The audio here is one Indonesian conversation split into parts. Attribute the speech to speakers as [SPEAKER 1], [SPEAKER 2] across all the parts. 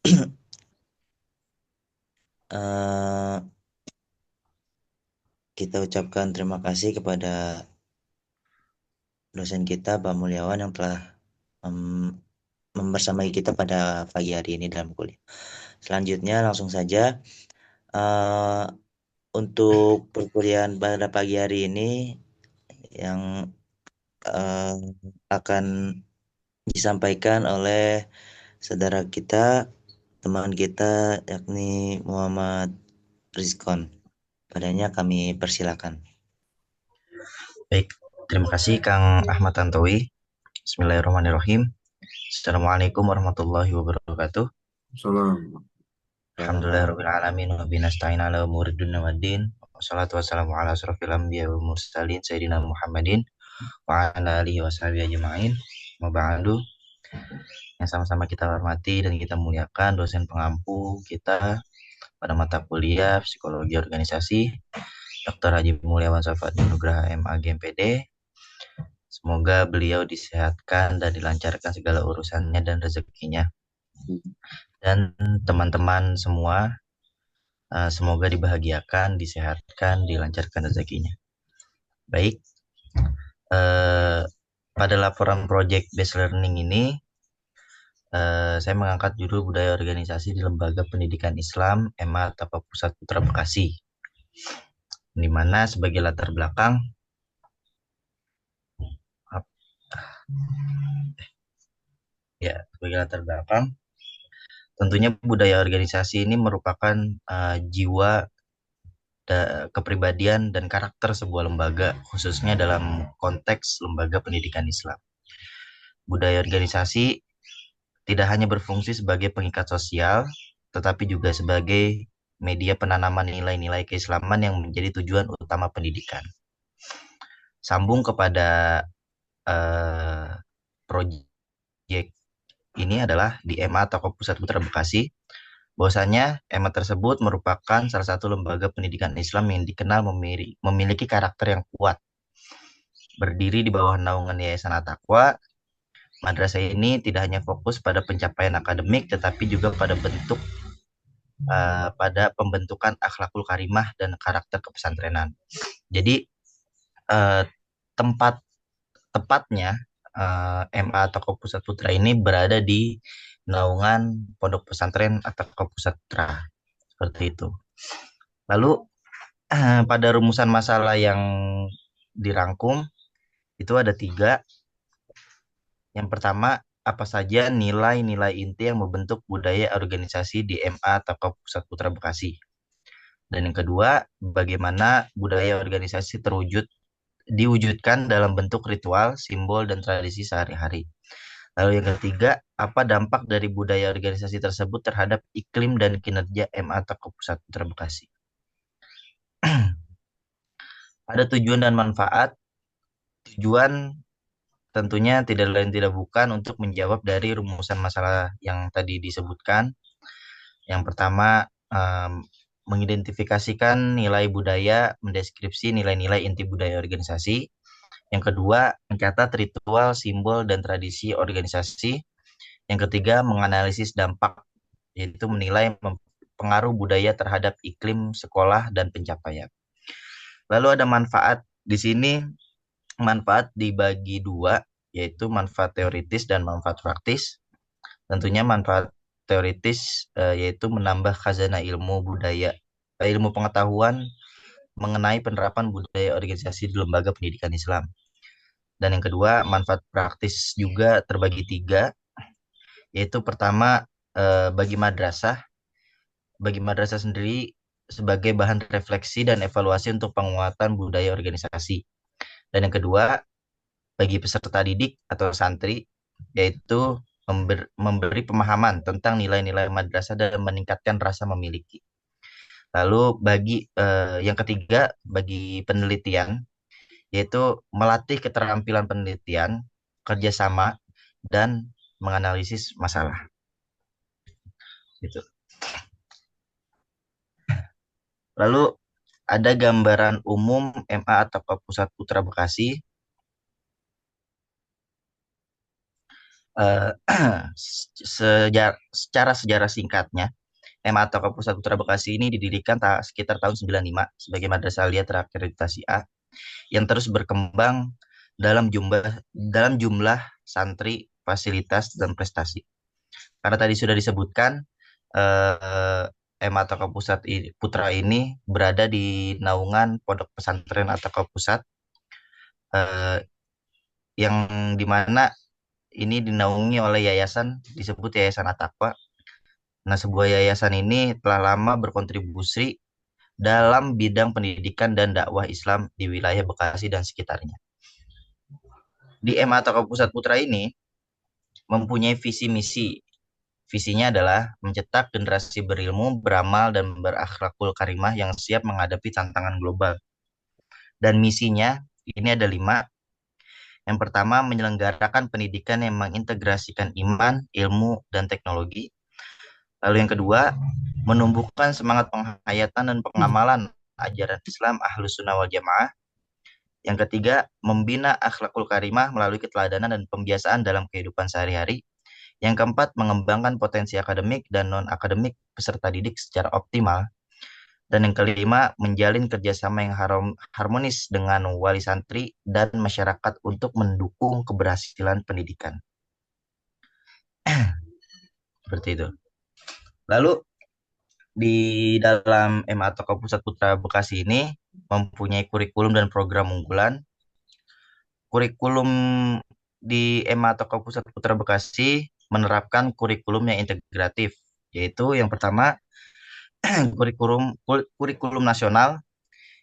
[SPEAKER 1] Eh, kita ucapkan terima kasih kepada dosen kita, Pak Mulyawan, yang telah mem- membersamai kita pada pagi hari ini dalam kuliah. Selanjutnya langsung saja eh, untuk perkuliahan pada pagi hari ini yang eh, akan disampaikan oleh saudara kita, teman kita, yakni Muhammad Rizkon. Padanya kami persilakan.
[SPEAKER 2] Baik, terima kasih Kang Ahmad Tantowi. Bismillahirrahmanirrahim. Assalamualaikum warahmatullahi wabarakatuh.
[SPEAKER 3] Salam.
[SPEAKER 2] Alhamdulillahirabbil alamin wa binasta'in ala umuri dunya waddin. Wassalatu wassalamu ala asrofil anbiya wal mursalin sayyidina Muhammadin wa ala alihi washabihi ajma'in. Wa ba'du. Yang sama-sama kita hormati dan kita muliakan dosen pengampu kita pada mata kuliah Psikologi Organisasi Dr. Haji Mulyawan Safat Nugraha MAG MPD. Semoga beliau disehatkan dan dilancarkan segala urusannya dan rezekinya. Dan teman-teman semua, semoga dibahagiakan, disehatkan, dilancarkan rezekinya. Baik, pada laporan Project Based Learning ini, saya mengangkat judul budaya organisasi di Lembaga Pendidikan Islam MA Tapak Pusat Putra Bekasi, di mana sebagai latar belakang, tentunya budaya organisasi ini merupakan jiwa kepribadian dan karakter sebuah lembaga, khususnya dalam konteks lembaga pendidikan Islam. Budaya organisasi tidak hanya berfungsi sebagai pengikat sosial, tetapi juga sebagai media penanaman nilai-nilai keislaman yang menjadi tujuan utama pendidikan. Sambung kepada proyek ini adalah di MA Toko Pusat Putra Bekasi, bahwasanya MA tersebut merupakan salah satu lembaga pendidikan Islam yang dikenal memiliki karakter yang kuat. Berdiri di bawah naungan Yayasan At-Taqwa, madrasah ini tidak hanya fokus pada pencapaian akademik, tetapi juga pada pembentukan akhlakul karimah dan karakter kepesantrenan. Jadi tempat tepatnya MA Toko Pusat Putra ini berada di naungan Pondok Pesantren At-Taqwa Pusat Putra, seperti itu. Lalu pada rumusan masalah yang dirangkum itu ada 3. Yang pertama, apa saja nilai-nilai inti yang membentuk budaya organisasi di MA Taqwa Pusat Putra Bekasi. Dan yang kedua, bagaimana budaya organisasi diwujudkan dalam bentuk ritual, simbol, dan tradisi sehari-hari. Lalu yang ketiga, apa dampak dari budaya organisasi tersebut terhadap iklim dan kinerja MA Taqwa Pusat Putra Bekasi. Ada tujuan dan manfaat. Tujuan tentunya tidak lain tidak bukan untuk menjawab dari rumusan masalah yang tadi disebutkan. Yang pertama, mengidentifikasikan nilai budaya, mendeskripsi nilai-nilai inti budaya organisasi. Yang kedua, mencatat ritual, simbol, dan tradisi organisasi. Yang ketiga, menganalisis dampak, yaitu menilai pengaruh budaya terhadap iklim sekolah dan pencapaian. Lalu ada manfaat. Di sini manfaat dibagi 2, yaitu manfaat teoritis dan manfaat praktis. Tentunya manfaat teoritis yaitu menambah khazanah ilmu pengetahuan mengenai penerapan budaya organisasi di lembaga pendidikan Islam. Dan yang kedua, manfaat praktis juga terbagi 3, yaitu pertama, bagi madrasah sendiri sebagai bahan refleksi dan evaluasi untuk penguatan budaya organisasi. Dan yang kedua, bagi peserta didik atau santri, yaitu memberi pemahaman tentang nilai-nilai madrasah dan meningkatkan rasa memiliki. Lalu yang ketiga, bagi penelitian, yaitu melatih keterampilan penelitian, kerjasama, dan menganalisis masalah. Gitu. Lalu ada gambaran umum MA atau Pusat Putra Bekasi. Eh, secara sejarah singkatnya, MA Atoko Pusat Putra Bekasi ini didirikan sekitar tahun 95 sebagai madrasah aliyah terakreditasi A yang terus berkembang dalam jumlah santri, fasilitas dan prestasi. Karena tadi sudah disebutkan, eh, MA Atoko Putra ini berada di naungan Pondok Pesantren Atoko Pusat, eh, yang dimana ini dinaungi oleh yayasan disebut Yayasan At-Taqwa. Nah, sebuah yayasan ini telah lama berkontribusi dalam bidang pendidikan dan dakwah Islam di wilayah Bekasi dan sekitarnya. Di MA Tokoh Pusat Putra ini mempunyai visi misi. Visinya adalah mencetak generasi berilmu, beramal, dan berakhlakul karimah yang siap menghadapi tantangan global. Dan misinya ini ada 5. Yang pertama, menyelenggarakan pendidikan yang mengintegrasikan iman, ilmu, dan teknologi. Lalu yang kedua, menumbuhkan semangat penghayatan dan pengamalan ajaran Islam Ahlus Sunnah wal Jamaah. Yang ketiga, membina akhlakul karimah melalui keteladanan dan pembiasaan dalam kehidupan sehari-hari. Yang keempat, mengembangkan potensi akademik dan non-akademik peserta didik secara optimal. Dan yang kelima, menjalin kerjasama yang harmonis dengan wali santri dan masyarakat untuk mendukung keberhasilan pendidikan. Seperti itu. Lalu di dalam MA Tokoh Pusat Putra Bekasi ini mempunyai kurikulum dan program unggulan. Kurikulum di MA Tokoh Pusat Putra Bekasi menerapkan kurikulum yang integratif, yaitu yang pertama kurikulum nasional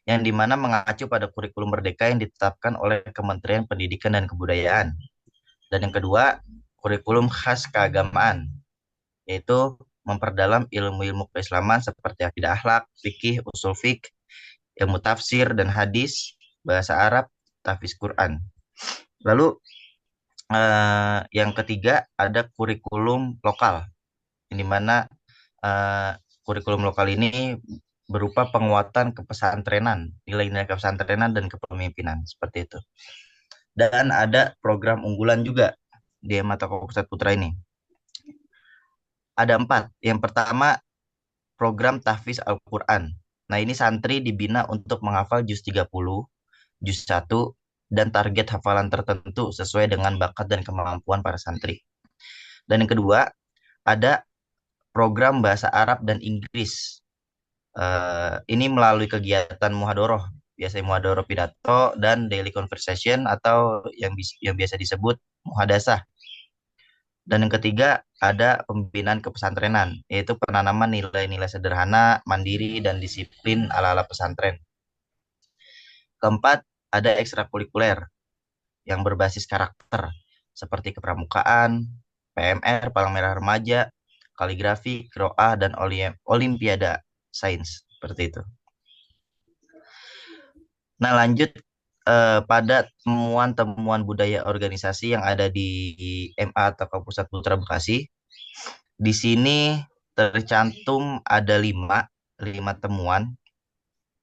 [SPEAKER 2] yang dimana mengacu pada kurikulum merdeka yang ditetapkan oleh Kementerian Pendidikan dan Kebudayaan. Dan yang kedua, kurikulum khas keagamaan, yaitu memperdalam ilmu-ilmu keislaman seperti akidah akhlak, fikih, usul fik, ilmu tafsir dan hadis, bahasa Arab, tahfiz Quran. Lalu yang ketiga ada kurikulum lokal, di mana kurikulum lokal ini berupa penguatan kepesantrenan, nilai-nilai kepesantrenan dan kepemimpinan, seperti itu. Dan ada program unggulan juga di Mata Pusat Putra ini. Ada 4. Yang pertama, program tahfiz Al-Quran. Nah, ini santri dibina untuk menghafal juz 30, juz 1, dan target hafalan tertentu sesuai dengan bakat dan kemampuan para santri. Dan yang kedua, ada program bahasa Arab dan Inggris. Ini melalui kegiatan muhadoroh, biasanya muhadoroh pidato dan daily conversation atau yang biasa disebut muhadasah. Dan yang ketiga, ada pembinaan kepesantrenan, yaitu penanaman nilai-nilai sederhana, mandiri, dan disiplin ala-ala pesantren. Keempat, ada ekstrakurikuler yang berbasis karakter, seperti kepramukaan, PMR, Palang Merah Remaja, kaligrafi, qiraah, dan olimpiada sains, seperti itu. Nah, lanjut pada temuan-temuan budaya organisasi yang ada di MA atau Pusat Putra Bekasi. Di sini tercantum ada 5 temuan,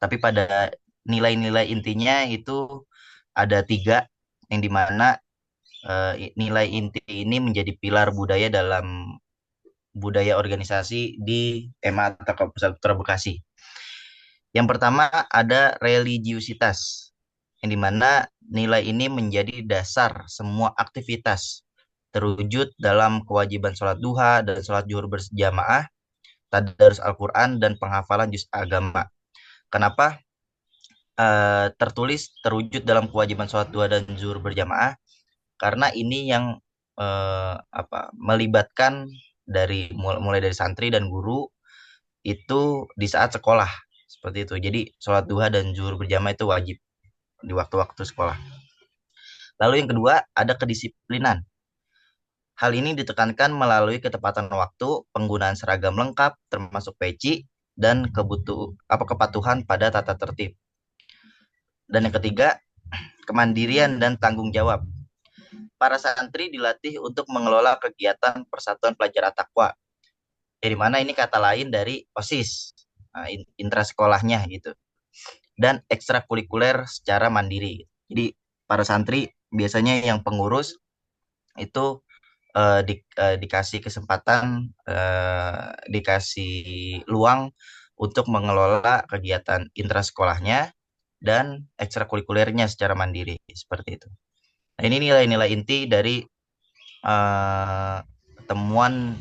[SPEAKER 2] tapi pada nilai-nilai intinya itu ada 3, yang dimana nilai inti ini menjadi pilar budaya dalam budaya organisasi di MA atau Pusat Putra Bekasi. Yang pertama ada religiusitas, yang dimana nilai ini menjadi dasar semua aktivitas, terwujud dalam kewajiban sholat duha dan sholat zuhur berjamaah, tadarus Al-Quran, dan penghafalan juz agama. Kenapa tertulis terwujud dalam kewajiban sholat duha dan zuhur berjamaah? Karena ini yang melibatkan mulai dari santri dan guru itu di saat sekolah, seperti itu. Jadi sholat duha dan zuhur berjamaah itu wajib di waktu-waktu sekolah. Lalu yang kedua ada kedisiplinan. Hal ini ditekankan melalui ketepatan waktu, penggunaan seragam lengkap termasuk peci, dan kepatuhan pada tata tertib. Dan yang ketiga, kemandirian dan tanggung jawab. Para santri dilatih untuk mengelola kegiatan Persatuan Pelajar At-Taqwa. Dari mana ini kata lain dari OSIS, intra sekolahnya gitu. Dan ekstrakurikuler secara mandiri. Jadi para santri biasanya yang pengurus itu dikasih kesempatan, dikasih luang untuk mengelola kegiatan intrasekolahnya dan ekstrakurikulernya secara mandiri seperti itu. Nah, ini nilai-nilai inti dari eh, temuan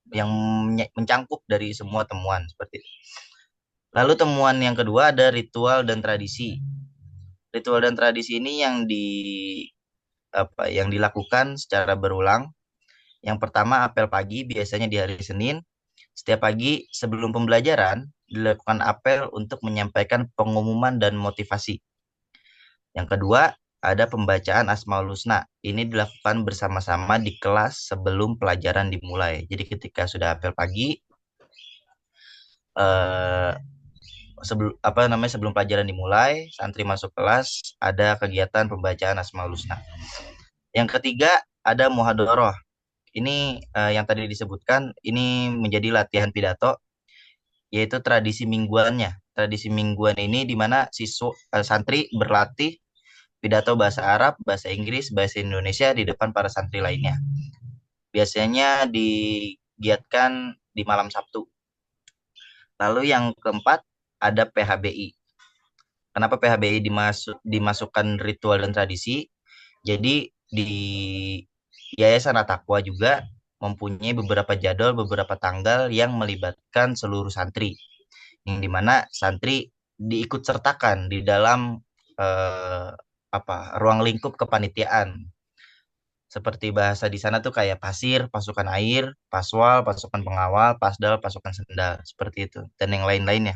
[SPEAKER 2] yang mencangkup dari semua temuan seperti itu. Lalu temuan yang kedua ada ritual dan tradisi. Ritual dan tradisi ini yang dilakukan secara berulang. Yang pertama apel pagi biasanya di hari Senin. Setiap pagi sebelum pembelajaran dilakukan apel untuk menyampaikan pengumuman dan motivasi. Yang kedua ada pembacaan Asmaul Husna. Ini dilakukan bersama-sama di kelas sebelum pelajaran dimulai. Jadi ketika sudah apel pagi, eh, sebelum pelajaran dimulai, santri masuk kelas, ada kegiatan pembacaan Asmaul Husna. Yang ketiga ada muhadharah. Ini yang tadi disebutkan, ini menjadi latihan pidato, yaitu tradisi mingguannya. Tradisi mingguan ini di mana santri berlatih pidato bahasa Arab, bahasa Inggris, bahasa Indonesia di depan para santri lainnya. Biasanya digiatkan di malam Sabtu. Lalu yang keempat ada PHBI. Kenapa PHBI dimasukkan ritual dan tradisi? Jadi di Yayasan At-Taqwa juga mempunyai beberapa jadwal, beberapa tanggal yang melibatkan seluruh santri, yang dimana santri diikut sertakan di dalam eh, ruang lingkup kepanitiaan. Seperti bahasa di sana tuh kayak pasir, pasukan air, paswal, pasukan pengawal, pasdal, pasukan sendal, seperti itu, dan yang lain-lainnya.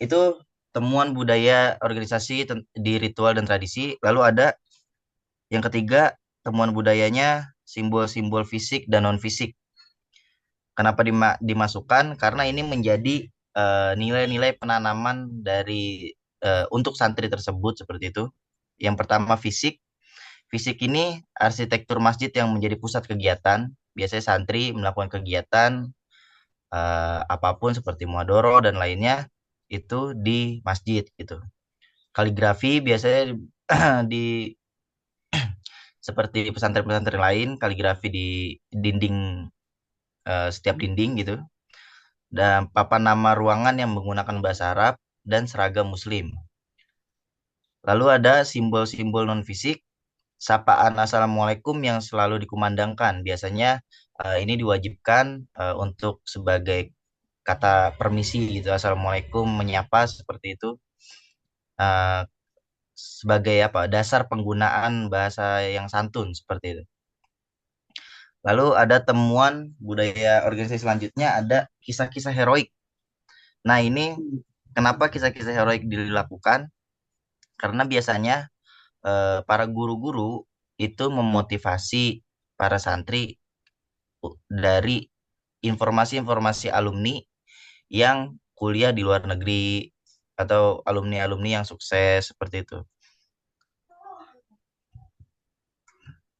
[SPEAKER 2] Itu temuan budaya organisasi di ritual dan tradisi. Lalu ada yang ketiga, temuan budayanya simbol-simbol fisik dan non-fisik. Kenapa dimasukkan? Karena ini menjadi nilai-nilai penanaman dari untuk santri tersebut seperti itu. Yang pertama fisik. Fisik ini arsitektur masjid yang menjadi pusat kegiatan. Biasanya santri melakukan kegiatan apapun seperti muadoro dan lainnya itu di masjid gitu. Kaligrafi biasanya di seperti pesantren-pesantren lain, kaligrafi di dinding, setiap dinding gitu, dan papan nama ruangan yang menggunakan bahasa Arab dan seragam Muslim. Lalu ada simbol-simbol non-fisik, sapaan Assalamualaikum yang selalu dikumandangkan. Biasanya ini diwajibkan untuk sebagai kata permisi gitu, Assalamualaikum, menyapa seperti itu. Eh, Sebagai dasar penggunaan bahasa yang santun seperti itu. Lalu ada temuan budaya organisasi selanjutnya ada kisah-kisah heroik. Nah, ini kenapa kisah-kisah heroik dilakukan? Karena biasanya para guru-guru itu memotivasi para santri dari informasi-informasi alumni yang kuliah di luar negeri atau alumni-alumni yang sukses seperti itu.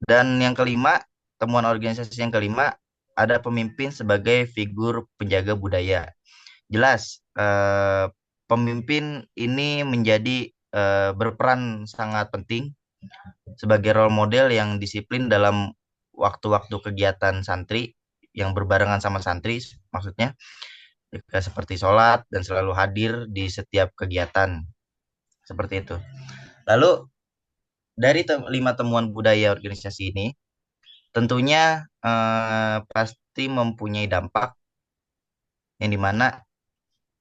[SPEAKER 2] Dan yang kelima, temuan organisasi yang kelima ada pemimpin sebagai figur penjaga budaya. Jelas, pemimpin ini menjadi berperan sangat penting sebagai role model yang disiplin dalam waktu-waktu kegiatan santri yang berbarengan sama santri, maksudnya seperti sholat dan selalu hadir di setiap kegiatan seperti itu. Lalu dari lima temuan budaya organisasi ini, tentunya pasti mempunyai dampak yang dimana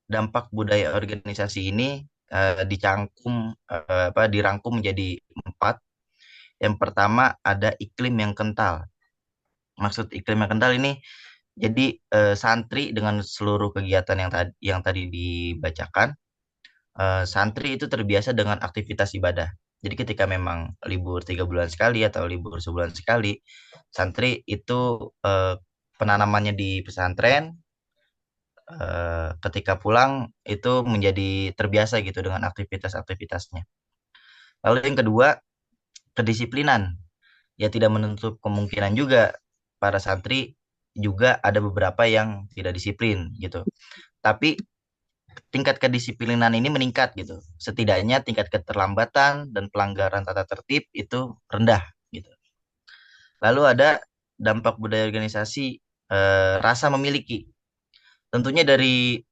[SPEAKER 2] dampak budaya organisasi ini dirangkum menjadi empat. Yang pertama ada iklim yang kental. Maksud iklim yang kental ini jadi santri dengan seluruh kegiatan yang tadi dibacakan, santri itu terbiasa dengan aktivitas ibadah. Jadi ketika memang libur 3 bulan sekali atau libur sebulan sekali, santri itu penanamannya di pesantren, ketika pulang itu menjadi terbiasa gitu dengan aktivitas-aktivitasnya. Lalu yang kedua, kedisiplinan. Ya tidak menutup kemungkinan juga para santri juga ada beberapa yang tidak disiplin gitu. Tapi tingkat kedisiplinan ini meningkat gitu. Setidaknya tingkat keterlambatan dan pelanggaran tata tertib itu rendah gitu. Lalu ada dampak budaya organisasi, rasa memiliki. Tentunya dari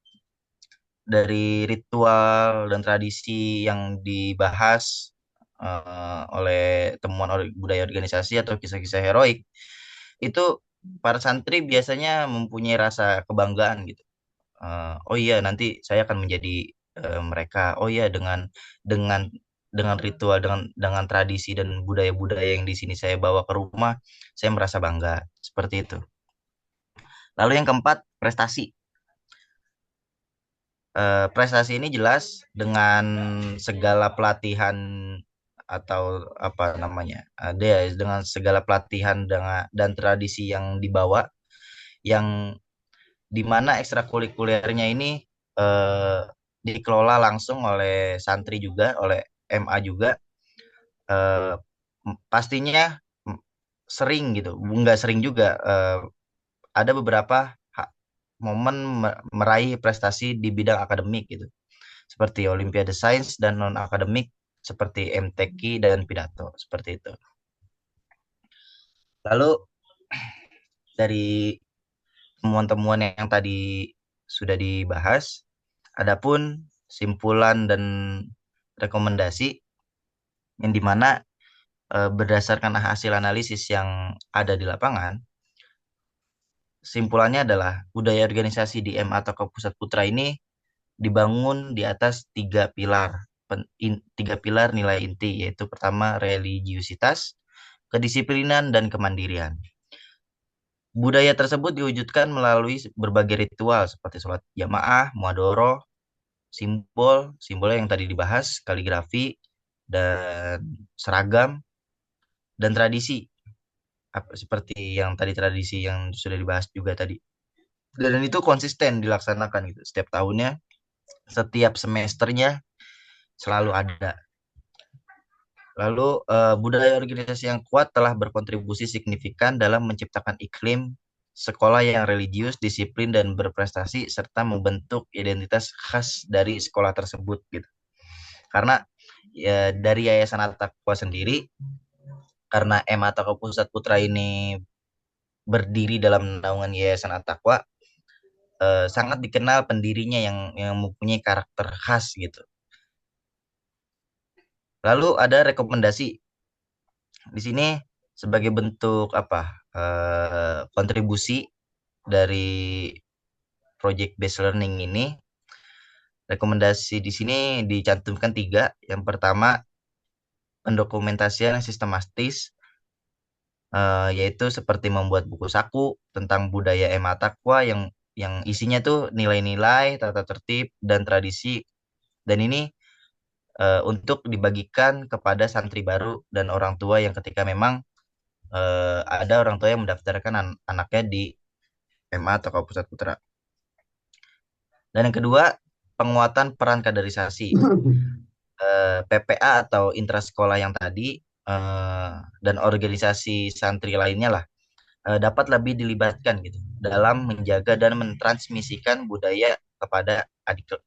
[SPEAKER 2] ritual dan tradisi yang dibahas oleh budaya organisasi atau kisah-kisah heroik, itu para santri biasanya mempunyai rasa kebanggaan gitu. Oh iya, nanti saya akan menjadi mereka. Oh iya, dengan dengan ritual, dengan tradisi dan budaya-budaya yang di sini saya bawa ke rumah, saya merasa bangga. Seperti itu. Lalu yang keempat, prestasi. Prestasi ini jelas dengan segala pelatihan atau apa namanya, ada ya, dengan segala pelatihan dan tradisi yang dibawa, yang dimana ekstrakurikulernya ini eh, dikelola langsung oleh santri juga, oleh MA juga, eh, pastinya sering gitu, nggak sering juga, ada beberapa momen meraih prestasi di bidang akademik gitu, seperti Olimpiade Sains dan non akademik seperti MTQ dan pidato seperti itu. Lalu dari temuan-temuan yang tadi sudah dibahas, adapun simpulan dan rekomendasi yang dimana berdasarkan hasil analisis yang ada di lapangan, simpulannya adalah budaya organisasi di M atau ke Pusat Putra ini dibangun di atas tiga pilar nilai inti, yaitu pertama religiusitas, kedisiplinan, dan kemandirian. Budaya tersebut diwujudkan melalui berbagai ritual seperti sholat jamaah, muadoroh, simbol yang tadi dibahas, kaligrafi, dan seragam, dan tradisi, seperti yang tadi tradisi yang sudah dibahas juga tadi. Dan itu konsisten dilaksanakan gitu. Setiap tahunnya, setiap semesternya selalu ada. Lalu budaya organisasi yang kuat telah berkontribusi signifikan dalam menciptakan iklim sekolah yang religius, disiplin, dan berprestasi, serta membentuk identitas khas dari sekolah tersebut gitu. Karena ya, dari Yayasan At-Taqwa sendiri, karena M atau Pusat Putra ini berdiri dalam naungan Yayasan At-Taqwa, sangat dikenal pendirinya yang mempunyai karakter khas gitu. Lalu ada rekomendasi di sini sebagai bentuk apa, kontribusi dari project based learning ini. Rekomendasi di sini dicantumkan tiga. Yang pertama, pendokumentasian yang sistematis, yaitu seperti membuat buku saku tentang budaya Ema Takwa yang isinya tuh nilai-nilai, tata tertib, dan tradisi. Dan ini untuk dibagikan kepada santri baru dan orang tua yang ketika memang ada orang tua yang mendaftarkan anaknya di MA atau Pusat Putra. Dan yang kedua, penguatan peran kaderisasi. PPA atau intrasekolah yang tadi, dan organisasi santri lainnya lah, dapat lebih dilibatkan gitu dalam menjaga dan mentransmisikan budaya kepada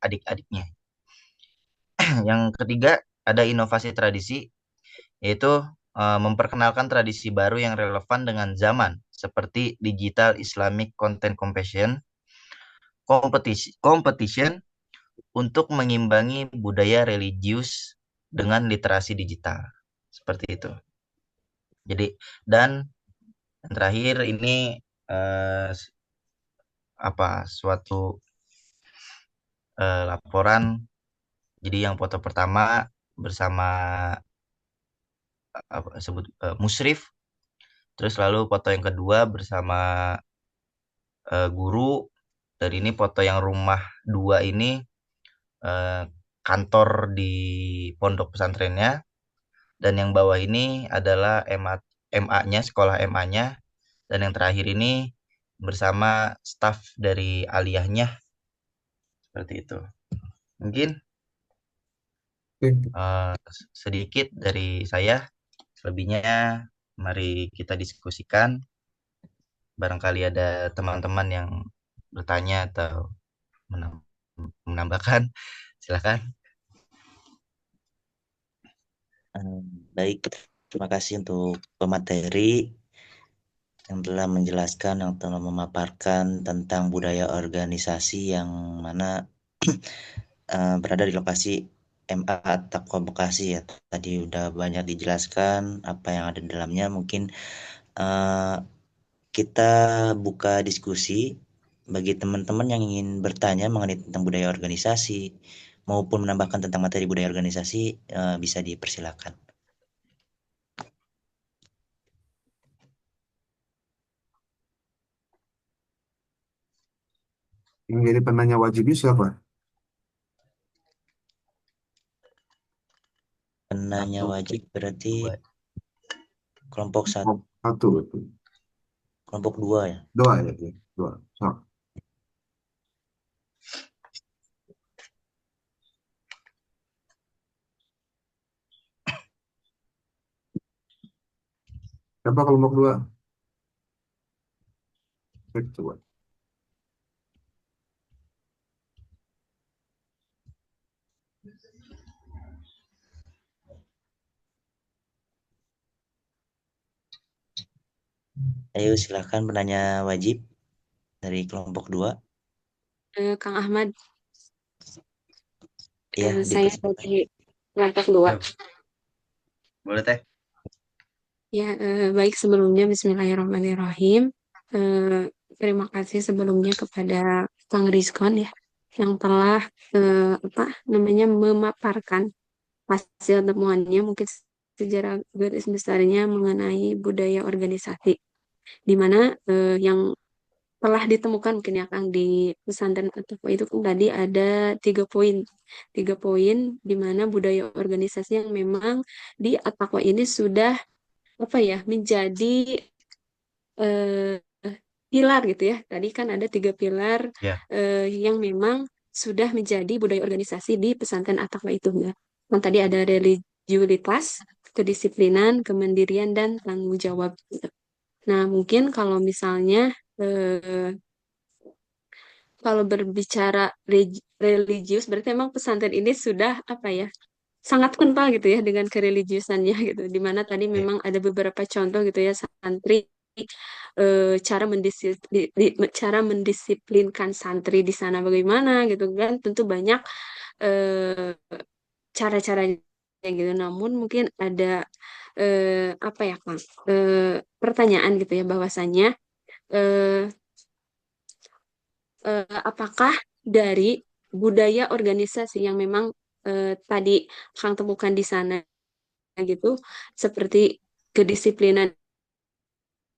[SPEAKER 2] adik-adiknya. Yang ketiga, ada inovasi tradisi, yaitu memperkenalkan tradisi baru yang relevan dengan zaman, seperti digital Islamic Content competition untuk mengimbangi budaya religius dengan literasi digital. Seperti itu. Jadi, dan yang terakhir ini eh, suatu laporan. Jadi yang foto pertama bersama musrif, terus lalu foto yang kedua bersama guru. Dan ini foto yang rumah dua ini, eh, kantor di pondok pesantrennya. Dan yang bawah ini adalah MA-nya, sekolah MA-nya. Dan yang terakhir ini bersama staf dari aliyahnya, seperti itu. Mungkin eh, sedikit dari saya, selebihnya mari kita diskusikan. Barangkali ada teman-teman yang bertanya atau menambahkan, silakan.
[SPEAKER 1] Eh, Baik, terima kasih untuk pemateri. yang telah menjelaskan, yang telah memaparkan tentang budaya organisasi yang mana berada di lokasi MA Takwa Bekasi ya. Tadi udah banyak dijelaskan apa yang ada di dalamnya. Mungkin eh, kita buka diskusi bagi teman-teman yang ingin bertanya mengenai tentang budaya organisasi maupun menambahkan tentang materi budaya organisasi, bisa dipersilakan.
[SPEAKER 3] Yang jadi penanya wajibnya siapa?
[SPEAKER 1] Penanya
[SPEAKER 2] Satu,
[SPEAKER 1] wajib berarti
[SPEAKER 2] dua.
[SPEAKER 1] kelompok satu,
[SPEAKER 3] Oh, satu itu.
[SPEAKER 1] kelompok dua ya.
[SPEAKER 3] Dua ya, ya. Dua. So, siapa kelompok dua? Cek coba.
[SPEAKER 1] Ayo silakan penanya wajib dari kelompok dua.
[SPEAKER 4] Kang Ahmad,
[SPEAKER 1] Iya,
[SPEAKER 4] saya
[SPEAKER 1] dipersilakan.
[SPEAKER 4] dari kelompok dua.
[SPEAKER 2] Eh, boleh teh?
[SPEAKER 4] Ya, baik sebelumnya Bismillahirrahmanirrahim. Terima kasih sebelumnya kepada Kang Rizkon ya yang telah apa namanya memaparkan hasil temuannya mungkin sejarah garis besarnya mengenai budaya organisasi di mana yang telah ditemukan mungkin ya Kang di pesantren At-Taqwa itu kan tadi ada 3 poin. 3 poin di mana budaya organisasi yang memang di At-Taqwa ini sudah apa ya menjadi eh, pilar gitu ya. Tadi kan ada 3 pilar
[SPEAKER 2] Ya.
[SPEAKER 4] yang memang sudah menjadi budaya organisasi di pesantren At-Taqwa itu ya. Kan tadi ada religiulitas, kedisiplinan, kemandirian dan tanggung jawab gitu. Nah, mungkin kalau misalnya kalau berbicara religius berarti memang pesantren ini sudah apa ya sangat kental gitu ya dengan kereligiusannya gitu. Dimana tadi
[SPEAKER 2] Ya.
[SPEAKER 4] memang ada beberapa contoh gitu ya santri cara mendisiplinkan santri di sana bagaimana gitu kan tentu banyak eh, cara-caranya gitu. Namun mungkin ada apa ya Kang pertanyaan gitu ya bahwasannya eh, apakah dari budaya organisasi yang memang tadi Kang temukan di sana gitu seperti kedisiplinan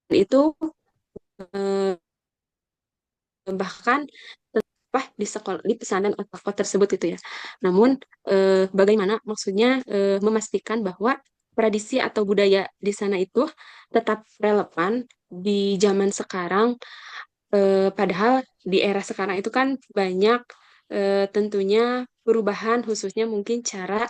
[SPEAKER 4] itu eh, bahkan apa di sekolah di pesantren atau tersebut itu ya. Namun bagaimana maksudnya memastikan bahwa tradisi atau budaya di sana itu tetap relevan di zaman sekarang, padahal di era sekarang itu kan banyak tentunya perubahan khususnya mungkin cara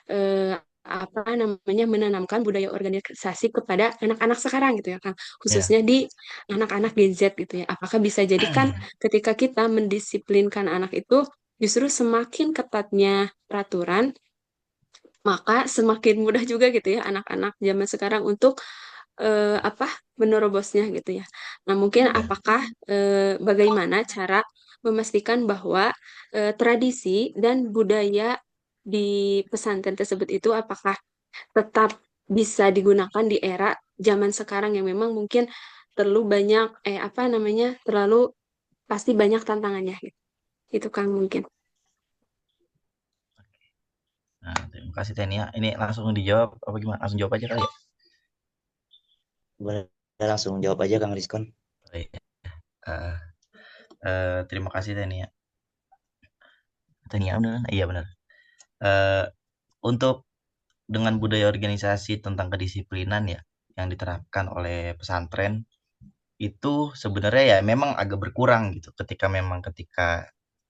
[SPEAKER 4] eh, apa namanya menanamkan budaya organisasi kepada anak-anak sekarang gitu ya Kang,
[SPEAKER 2] Ya.
[SPEAKER 4] khususnya di anak-anak Gen Z gitu ya. Apakah bisa jadi kan ketika kita mendisiplinkan anak itu justru semakin ketatnya peraturan, maka semakin mudah juga gitu ya anak-anak zaman sekarang untuk apa menerobosnya gitu ya. Nah, mungkin
[SPEAKER 2] Ya.
[SPEAKER 4] apakah bagaimana cara memastikan bahwa tradisi dan budaya di pesantren tersebut itu apakah tetap bisa digunakan di era zaman sekarang yang memang mungkin terlalu banyak apa namanya terlalu pasti banyak tantangannya gitu. Itu kan mungkin.
[SPEAKER 2] Nah, terima kasih Tania. Ini langsung dijawab apa gimana? Langsung jawab aja kali ya.
[SPEAKER 1] Boleh langsung jawab aja Kang Rizkon.
[SPEAKER 2] Baik. Eh, terima kasih Tania. Tania benar? Iya benar. Eh, untuk dengan budaya organisasi tentang kedisiplinan ya yang diterapkan oleh pesantren itu sebenarnya ya memang agak berkurang gitu ketika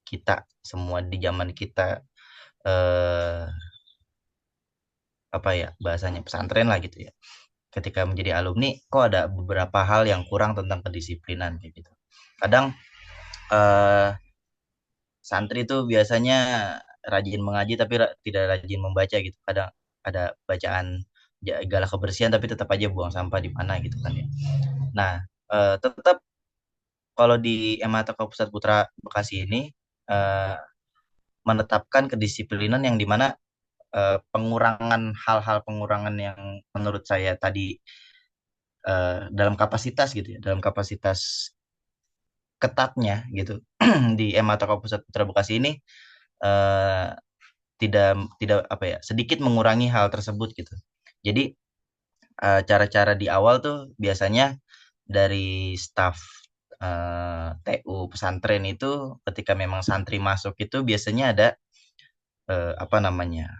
[SPEAKER 2] kita semua di zaman kita eh, apa ya bahasanya pesantren lah gitu ya. Ketika menjadi alumni kok ada beberapa hal yang kurang tentang kedisiplinan kayak gitu. Kadang eh, santri itu biasanya rajin mengaji tapi tidak rajin membaca gitu. Kadang ada bacaan jaga kebersihan tapi tetap aja buang sampah di mana gitu kan ya. Nah, tetap kalau di MA atau Pusat Putra Bekasi ini eh, menetapkan kedisiplinan yang dimana pengurangan hal-hal pengurangan yang menurut saya tadi dalam kapasitas gitu ya, dalam kapasitas ketatnya gitu di MA atau Pusat Putra Bekasi ini eh, tidak tidak apa ya, sedikit mengurangi hal tersebut gitu. Jadi cara-cara di awal tuh biasanya dari staf TU pesantren itu ketika memang santri masuk itu biasanya ada apa namanya,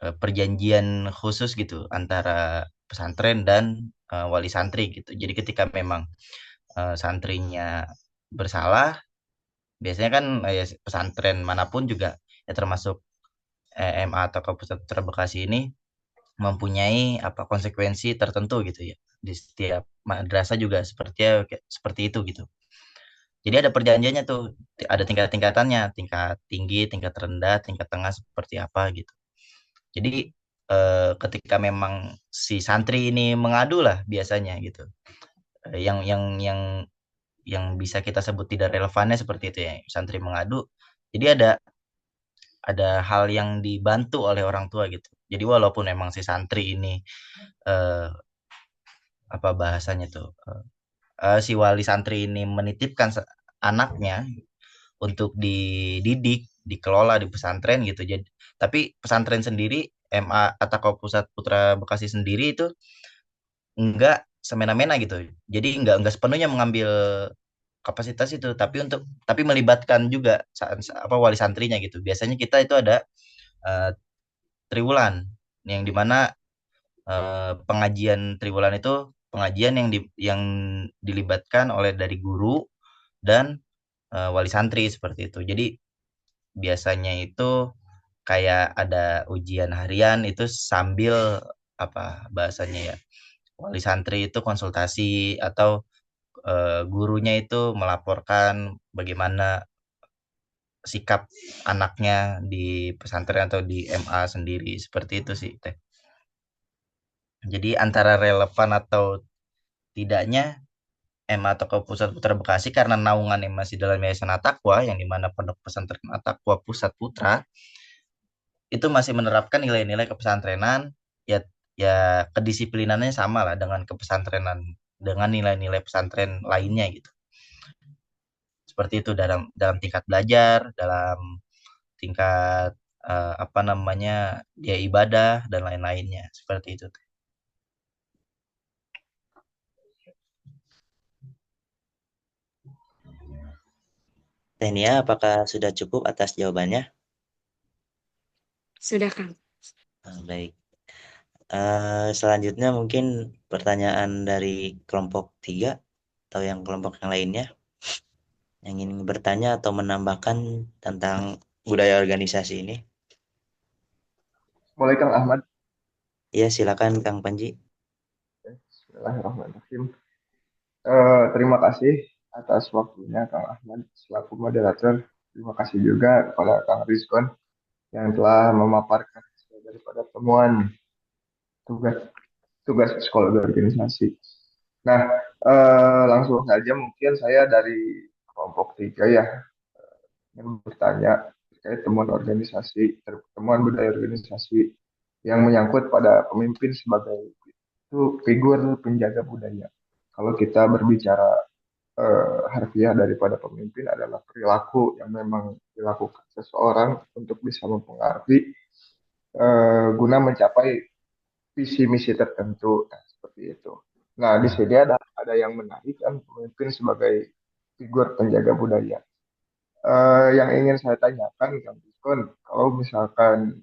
[SPEAKER 2] perjanjian khusus gitu antara pesantren dan wali santri gitu. Jadi ketika memang santrinya bersalah, biasanya kan ya, pesantren manapun juga ya termasuk MA atau Pusat Putra Bekasi ini mempunyai apa konsekuensi tertentu gitu ya. Di setiap madrasah juga seperti itu gitu. Jadi ada perjanjiannya tuh, ada tingkat-tingkatannya, tingkat tinggi, tingkat rendah, tingkat tengah seperti apa gitu. Jadi ketika memang si santri ini mengadu lah biasanya gitu. Yang bisa kita sebut tidak relevannya seperti itu ya, santri mengadu. Jadi ada hal yang dibantu oleh orang tua gitu. Jadi walaupun memang si santri ini eh, apa bahasanya tuh, si wali santri ini menitipkan anaknya untuk dididik, dikelola di pesantren gitu. Jadi tapi pesantren sendiri MA atau Pusat Putra Bekasi sendiri itu enggak semena-mena gitu. Jadi enggak sepenuhnya mengambil kapasitas itu, tapi melibatkan juga apa wali santrinya gitu. Biasanya kita itu ada eh, triwulan yang dimana pengajian triwulan itu pengajian yang dilibatkan oleh dari guru dan wali santri seperti itu. Jadi biasanya itu kayak ada ujian harian itu sambil apa bahasanya ya, wali santri itu konsultasi atau gurunya itu melaporkan bagaimana sikap anaknya di pesantren atau di MA sendiri seperti itu sih Teh. Jadi antara relevan atau tidaknya MA atau ke Pusat Putra Bekasi karena naungannya masih dalam Yayasan Atakwa yang dimana Pondok Pesantren Atakwa Pusat Putra itu masih menerapkan nilai-nilai kepesantrenan, ya ya kedisiplinannya sama lah dengan kepesantrenan, dengan nilai-nilai pesantren lainnya gitu. Seperti itu dalam dalam tingkat belajar, dalam tingkat apa namanya, dia ibadah dan lain-lainnya seperti itu.
[SPEAKER 1] Tenia, apakah sudah cukup atas jawabannya?
[SPEAKER 4] Sudah, Kang.
[SPEAKER 1] Baik. Selanjutnya mungkin pertanyaan dari kelompok 3 atau yang kelompok yang lainnya yang ingin bertanya atau menambahkan tentang budaya organisasi ini.
[SPEAKER 3] Boleh Kang Ahmad?
[SPEAKER 1] Ya, silakan Kang Panji.
[SPEAKER 3] Bismillahirrahmanirrahim. Terima kasih atas waktunya Kang Ahmad selaku moderator. Terima kasih juga kepada Kang Rizkon yang telah memaparkan daripada temuan tugas tugas psikologi organisasi. Nah, langsung saja mungkin saya dari kelompok 3 ya yang bertanya terkait temuan organisasi, temuan budaya organisasi yang menyangkut pada pemimpin sebagai itu figur penjaga budaya. Kalau kita berbicara harfiah daripada pemimpin adalah perilaku yang memang dilakukan seseorang untuk bisa mempengaruhi guna mencapai visi misi tertentu. Nah, seperti itu. Nah, di sini ada yang menarik kan pemimpin sebagai figur penjaga budaya. Yang ingin saya tanyakan, Kang Diskon, kalau misalkan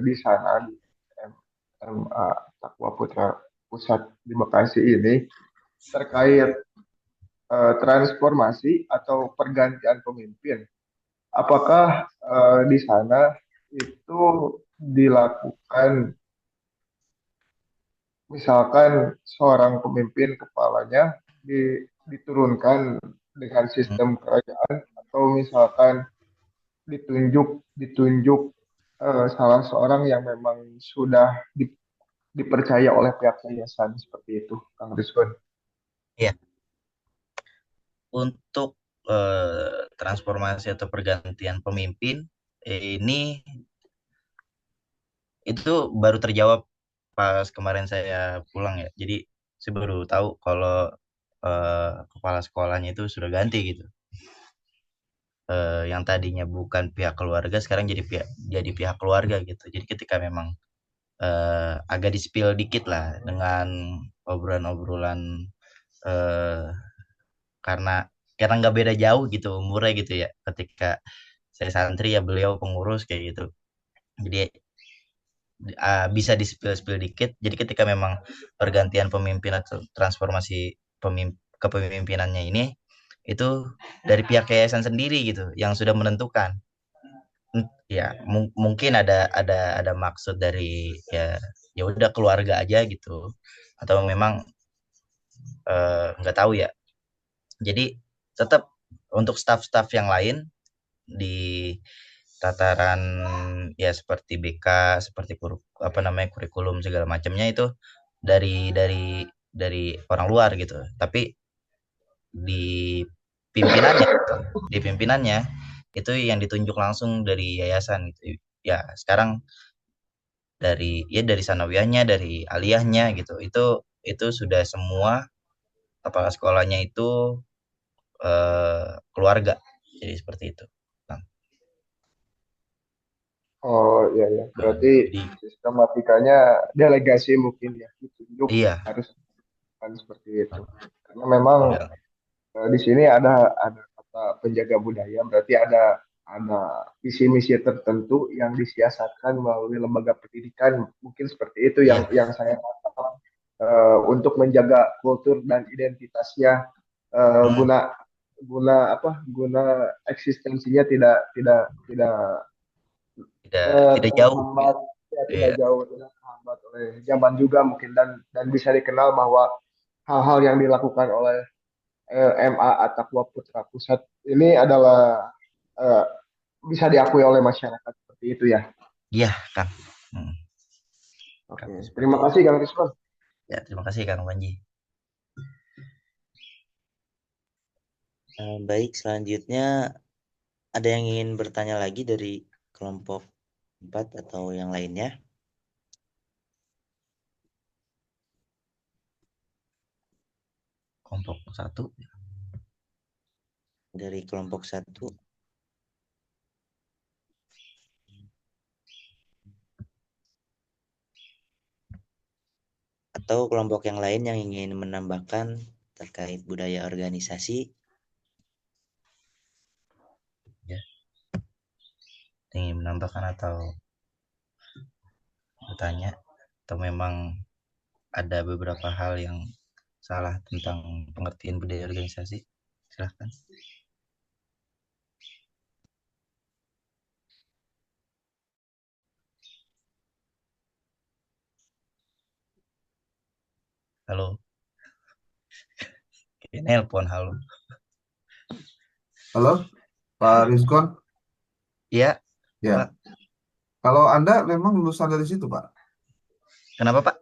[SPEAKER 3] di sana di MA Takwa Putra Pusat di Bekasi ini terkait transformasi atau pergantian pemimpin, apakah di sana itu dilakukan misalkan seorang pemimpin kepalanya diturunkan dengan sistem kerajaan atau misalkan ditunjuk ditunjuk salah seorang yang memang sudah dipercaya oleh pihak yayasan seperti itu, Kang Rizwan.
[SPEAKER 2] Ya, untuk transformasi atau pergantian pemimpin ini itu baru terjawab pas kemarin saya pulang ya. Jadi saya baru tahu kalau kepala sekolahnya itu sudah ganti gitu. Yang tadinya bukan pihak keluarga sekarang jadi pihak keluarga gitu. Jadi ketika memang agak di-spill dikit lah dengan obrolan-obrolan eh, karena karena nggak beda jauh gitu umurnya gitu ya. Ketika saya santri ya beliau pengurus kayak gitu. Jadi bisa di-spill dikit. Jadi ketika memang pergantian pemimpin atau transformasi kepemimpinannya ini itu dari pihak yayasan sendiri gitu yang sudah menentukan. Ya mungkin ada maksud dari ya udah keluarga aja gitu atau memang nggak tahu ya. Jadi tetap untuk staff-staff yang lain di tataran ya seperti BK, seperti apa namanya kurikulum segala macamnya itu dari orang luar gitu. Tapi di pimpinannya, di pimpinannya itu yang ditunjuk langsung dari yayasan gitu. Ya sekarang dari sanawiyahnya, dari aliyahnya gitu. Itu sudah semua kepala sekolahnya itu keluarga. Jadi seperti itu. Nah,
[SPEAKER 3] Oh iya ya, berarti
[SPEAKER 2] jadi
[SPEAKER 3] sistematikanya delegasi mungkin ya ditunjuk
[SPEAKER 2] iya,
[SPEAKER 3] harus kan seperti itu. Karena memang
[SPEAKER 2] udah
[SPEAKER 3] di sini ada kata penjaga budaya, berarti ada visi misi tertentu yang disiasatkan melalui lembaga pendidikan, mungkin seperti itu
[SPEAKER 2] iya,
[SPEAKER 3] yang saya tangkap untuk menjaga kultur dan identitasnya
[SPEAKER 2] hmm,
[SPEAKER 3] guna guna apa guna eksistensinya tidak
[SPEAKER 2] tidak tidak jauh
[SPEAKER 3] terhambat
[SPEAKER 2] gitu.
[SPEAKER 3] ya tidak
[SPEAKER 2] Iya,
[SPEAKER 3] jauh tidak terhambat oleh zaman juga mungkin dan bisa dikenal bahwa hal-hal yang dilakukan oleh MA Attaqwa Putra Pusat ini adalah eh, bisa diakui oleh masyarakat seperti itu ya.
[SPEAKER 2] iya Kang. Hmm,
[SPEAKER 3] Oke,
[SPEAKER 2] Kang, seperti
[SPEAKER 3] terima
[SPEAKER 2] itu.
[SPEAKER 3] kasih Kang Rizwan.
[SPEAKER 2] Ya, terima kasih Kang Panji.
[SPEAKER 1] Baik, selanjutnya ada yang ingin bertanya lagi dari kelompok 4 atau yang lainnya?
[SPEAKER 2] Kelompok satu.
[SPEAKER 1] Dari kelompok 1 atau kelompok yang lain yang ingin menambahkan terkait budaya organisasi?
[SPEAKER 2] Ya, ingin menambahkan atau bertanya atau memang ada beberapa hal yang salah tentang pengertian budaya organisasi? Silahkan. Halo, nelpon halo.
[SPEAKER 5] Halo, Pak Rizkon.
[SPEAKER 2] Iya,
[SPEAKER 5] Ya,
[SPEAKER 2] Pak.
[SPEAKER 5] kalau Anda memang lulusan dari situ, Pak.
[SPEAKER 2] Kenapa, Pak?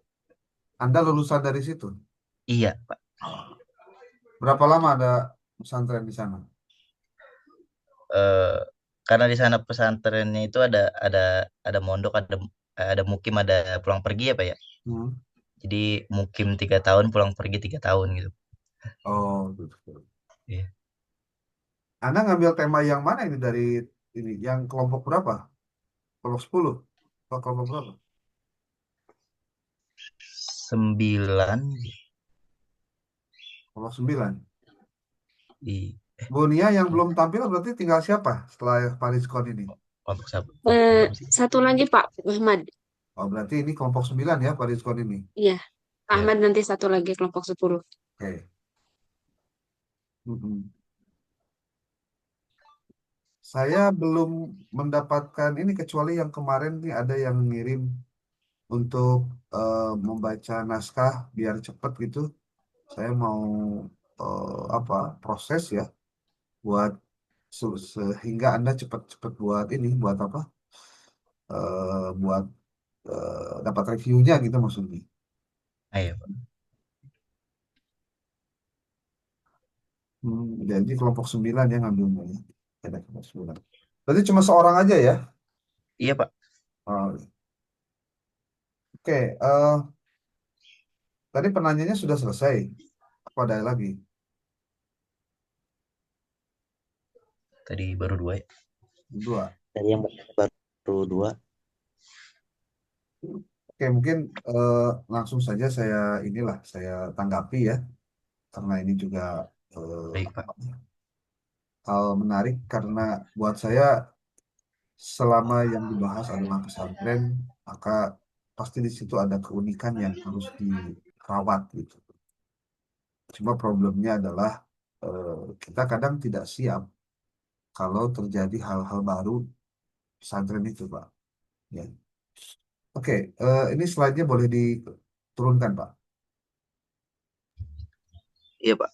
[SPEAKER 5] Anda lulusan dari situ.
[SPEAKER 2] Iya, Pak.
[SPEAKER 5] Berapa lama ada pesantren di sana?
[SPEAKER 2] Eh, karena di sana pesantrennya itu ada mondok, ada mukim, ada pulang pergi ya, Pak ya.
[SPEAKER 5] Hmm.
[SPEAKER 2] Jadi mukim 3 tahun, pulang pergi 3 tahun gitu.
[SPEAKER 5] Oh, gitu.
[SPEAKER 2] Iya.
[SPEAKER 5] Anda ngambil tema yang mana ini dari ini? Yang kelompok berapa? Kelompok 10? Atau kelompok berapa?
[SPEAKER 2] 9
[SPEAKER 5] Kelompok 9.
[SPEAKER 2] di
[SPEAKER 5] Bu Nia yang belum tampil berarti tinggal siapa setelah Pak Rizkon ini?
[SPEAKER 2] kelompok satu.
[SPEAKER 4] Eh,
[SPEAKER 2] Berapa sih?
[SPEAKER 4] satu lagi Pak Ahmad.
[SPEAKER 5] Oh, berarti ini kelompok 9 ya Pak Rizkon ini.
[SPEAKER 4] Iya, Pak
[SPEAKER 2] Ya.
[SPEAKER 4] Ahmad nanti satu lagi kelompok 10.
[SPEAKER 5] Oke. Mm-mm. Saya belum mendapatkan ini kecuali yang kemarin nih ada yang ngirim untuk membaca naskah biar cepat gitu. Saya mau apa proses ya buat sehingga Anda cepat-cepat buat ini buat apa buat dapat reviewnya gitu maksudnya.
[SPEAKER 2] Ayo, Pak.
[SPEAKER 5] Jadi kelompok 9 ya ngambilnya ya. Ada kelompok 9. Berarti cuma seorang aja ya?
[SPEAKER 2] Iya, Pak.
[SPEAKER 5] Oh, oke, tadi penanyanya sudah selesai. Apa ada lagi?
[SPEAKER 2] Tadi baru 2 ya.
[SPEAKER 5] Dua.
[SPEAKER 1] Tadi yang baru 2.
[SPEAKER 5] Oke, mungkin eh, langsung saja saya tanggapi ya, karena ini juga
[SPEAKER 2] Baik, Pak.
[SPEAKER 5] hal menarik karena buat saya selama yang dibahas adalah pesantren, maka pasti di situ ada keunikan yang harus dirawat gitu. Cuma problemnya adalah kita kadang tidak siap kalau terjadi hal-hal baru pesantren itu, Pak. Ya. Oke, ini slide-nya boleh diturunkan, Pak.
[SPEAKER 2] Iya, Pak.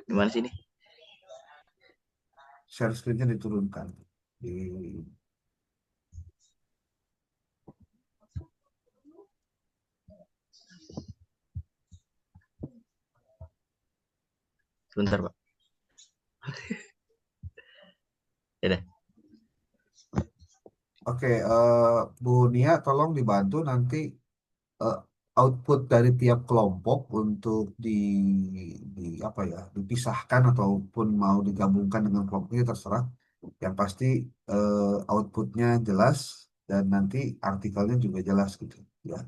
[SPEAKER 2] Gimana sih ini?
[SPEAKER 5] Share screen-nya diturunkan. Di,
[SPEAKER 2] Sebentar, Pak. Ya deh.
[SPEAKER 5] Oke, Bu Nia, tolong dibantu nanti eh, output dari tiap kelompok untuk apa ya, dipisahkan ataupun mau digabungkan dengan kelompoknya terserah. Yang pasti outputnya jelas dan nanti artikelnya juga jelas gitu ya.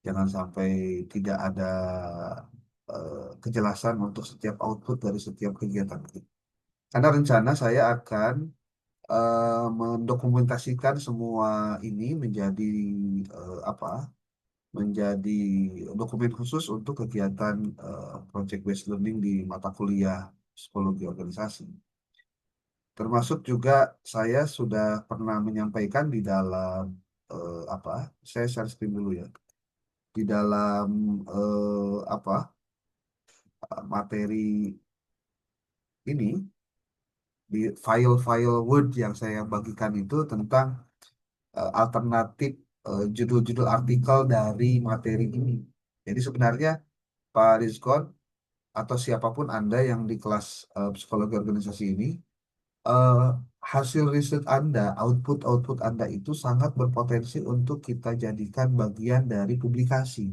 [SPEAKER 5] Jangan sampai tidak ada kejelasan untuk setiap output dari setiap kegiatan. Karena rencana saya akan mendokumentasikan semua ini menjadi apa? Menjadi dokumen khusus untuk kegiatan project based learning di mata kuliah psikologi organisasi. Termasuk juga saya sudah pernah menyampaikan di dalam apa? Saya share screen dulu ya. Di dalam apa? Materi ini di file-file Word yang saya bagikan itu tentang alternatif judul-judul artikel dari materi ini. Jadi sebenarnya Pak Rizkon atau siapapun Anda yang di kelas psikologi organisasi ini, eh, hasil riset Anda, output-output Anda itu sangat berpotensi untuk kita jadikan bagian dari publikasi.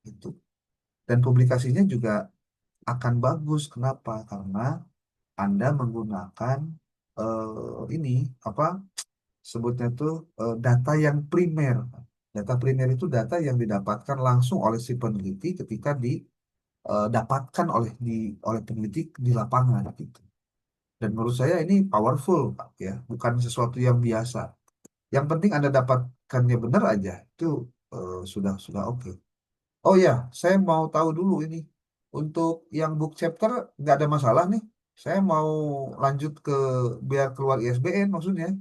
[SPEAKER 5] Itu. Dan publikasinya juga akan bagus. Kenapa? Karena Anda menggunakan ini apa sebutnya tuh data yang primer. Data primer itu data yang didapatkan langsung oleh si peneliti ketika didapatkan oleh peneliti di lapangan gitu. Dan menurut saya ini powerful, Pak, ya, bukan sesuatu yang biasa. Yang penting Anda dapatkannya benar aja, itu sudah oke. Oh ya, saya mau tahu dulu ini. Untuk yang book chapter nggak ada masalah nih. Saya mau lanjut biar keluar ISBN maksudnya.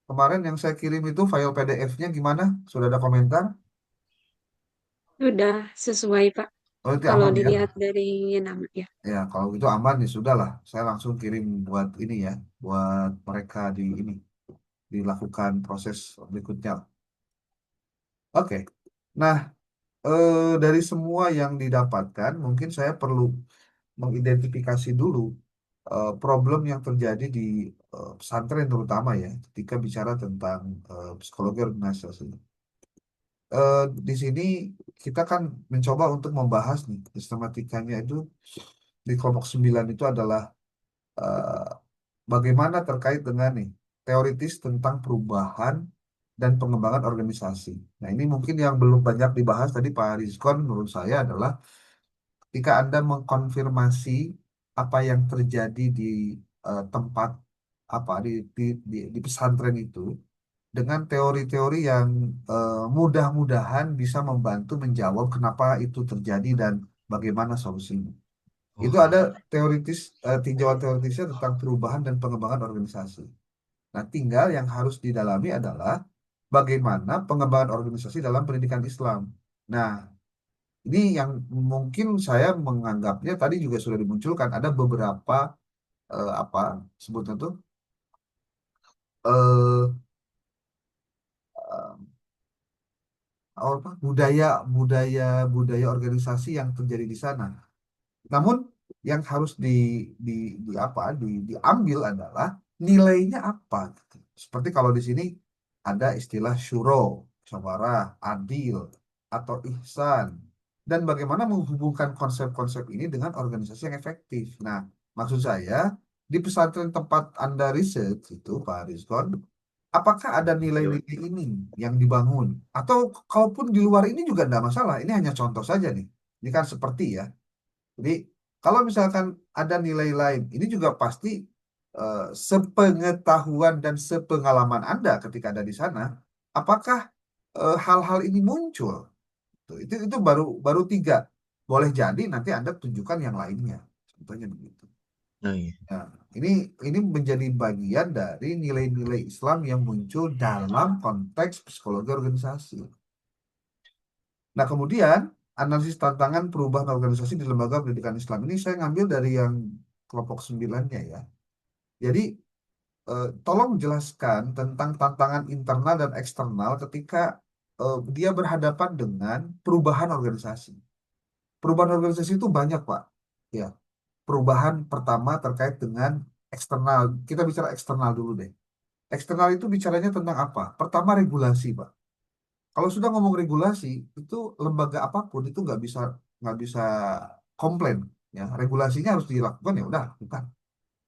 [SPEAKER 5] Kemarin yang saya kirim itu file PDF-nya gimana? Sudah ada komentar?
[SPEAKER 4] Sudah sesuai, Pak.
[SPEAKER 5] Oh itu
[SPEAKER 4] Kalau
[SPEAKER 5] aman ya.
[SPEAKER 4] dilihat dari nama ya.
[SPEAKER 5] Ya kalau itu aman ya sudah lah. Saya langsung kirim buat ini ya, buat mereka dilakukan proses berikutnya. Oke. Nah, dari semua yang didapatkan, mungkin saya perlu mengidentifikasi dulu problem yang terjadi di pesantren terutama ya, ketika bicara tentang psikologi organisasi. Di sini kita kan mencoba untuk membahas nih sistematikanya itu di kelompok 9 itu adalah eh, bagaimana terkait dengan nih teoritis tentang perubahan dan pengembangan organisasi. Nah, ini mungkin yang belum banyak dibahas tadi Pak Rizkon menurut saya adalah ketika Anda mengkonfirmasi apa yang terjadi di tempat apa di pesantren itu dengan teori-teori yang mudah-mudahan bisa membantu menjawab kenapa itu terjadi dan bagaimana solusinya. Itu
[SPEAKER 2] Oh,
[SPEAKER 5] ada tinjauan teoritisnya tentang perubahan dan pengembangan organisasi. Nah, tinggal yang harus didalami adalah bagaimana pengembangan organisasi dalam pendidikan Islam. Nah, ini yang mungkin saya menganggapnya tadi juga sudah dimunculkan ada beberapa apa sebutnya tuh eh, apa, budaya budaya budaya organisasi yang terjadi di sana. Namun yang harus di, di apa diambil adalah nilainya apa, gitu. Seperti kalau di sini ada istilah syuro, musyawarah, adil, atau ihsan. Dan bagaimana menghubungkan konsep-konsep ini dengan organisasi yang efektif. Nah, maksud saya di pesantren tempat Anda riset itu, Pak Rizkon, apakah ada
[SPEAKER 2] Betul.
[SPEAKER 5] nilai-nilai ini yang dibangun? Atau kalaupun di luar ini juga tidak masalah. Ini hanya contoh saja nih. Ini kan seperti ya. Jadi kalau misalkan ada nilai lain, ini juga pasti sepengetahuan dan sepengalaman Anda ketika ada di sana, apakah hal-hal ini muncul? Tuh, itu baru baru tiga. Boleh jadi nanti Anda tunjukkan yang lainnya. Contohnya begitu.
[SPEAKER 2] Oh, iya.
[SPEAKER 5] Nah, ini menjadi bagian dari nilai-nilai Islam yang muncul dalam konteks psikologi organisasi. Nah, kemudian analisis tantangan perubahan organisasi di lembaga pendidikan Islam ini saya ngambil dari yang kelompok 9-nya ya. Jadi, tolong jelaskan tentang tantangan internal dan eksternal ketika dia berhadapan dengan perubahan organisasi. Perubahan organisasi itu banyak, Pak. Ya, perubahan pertama terkait dengan eksternal. Kita bicara eksternal dulu deh. Eksternal itu bicaranya tentang apa? Pertama regulasi, Pak. Kalau sudah ngomong regulasi, itu lembaga apapun itu nggak bisa komplain. Ya, regulasinya harus dilakukan ya udah, bukan.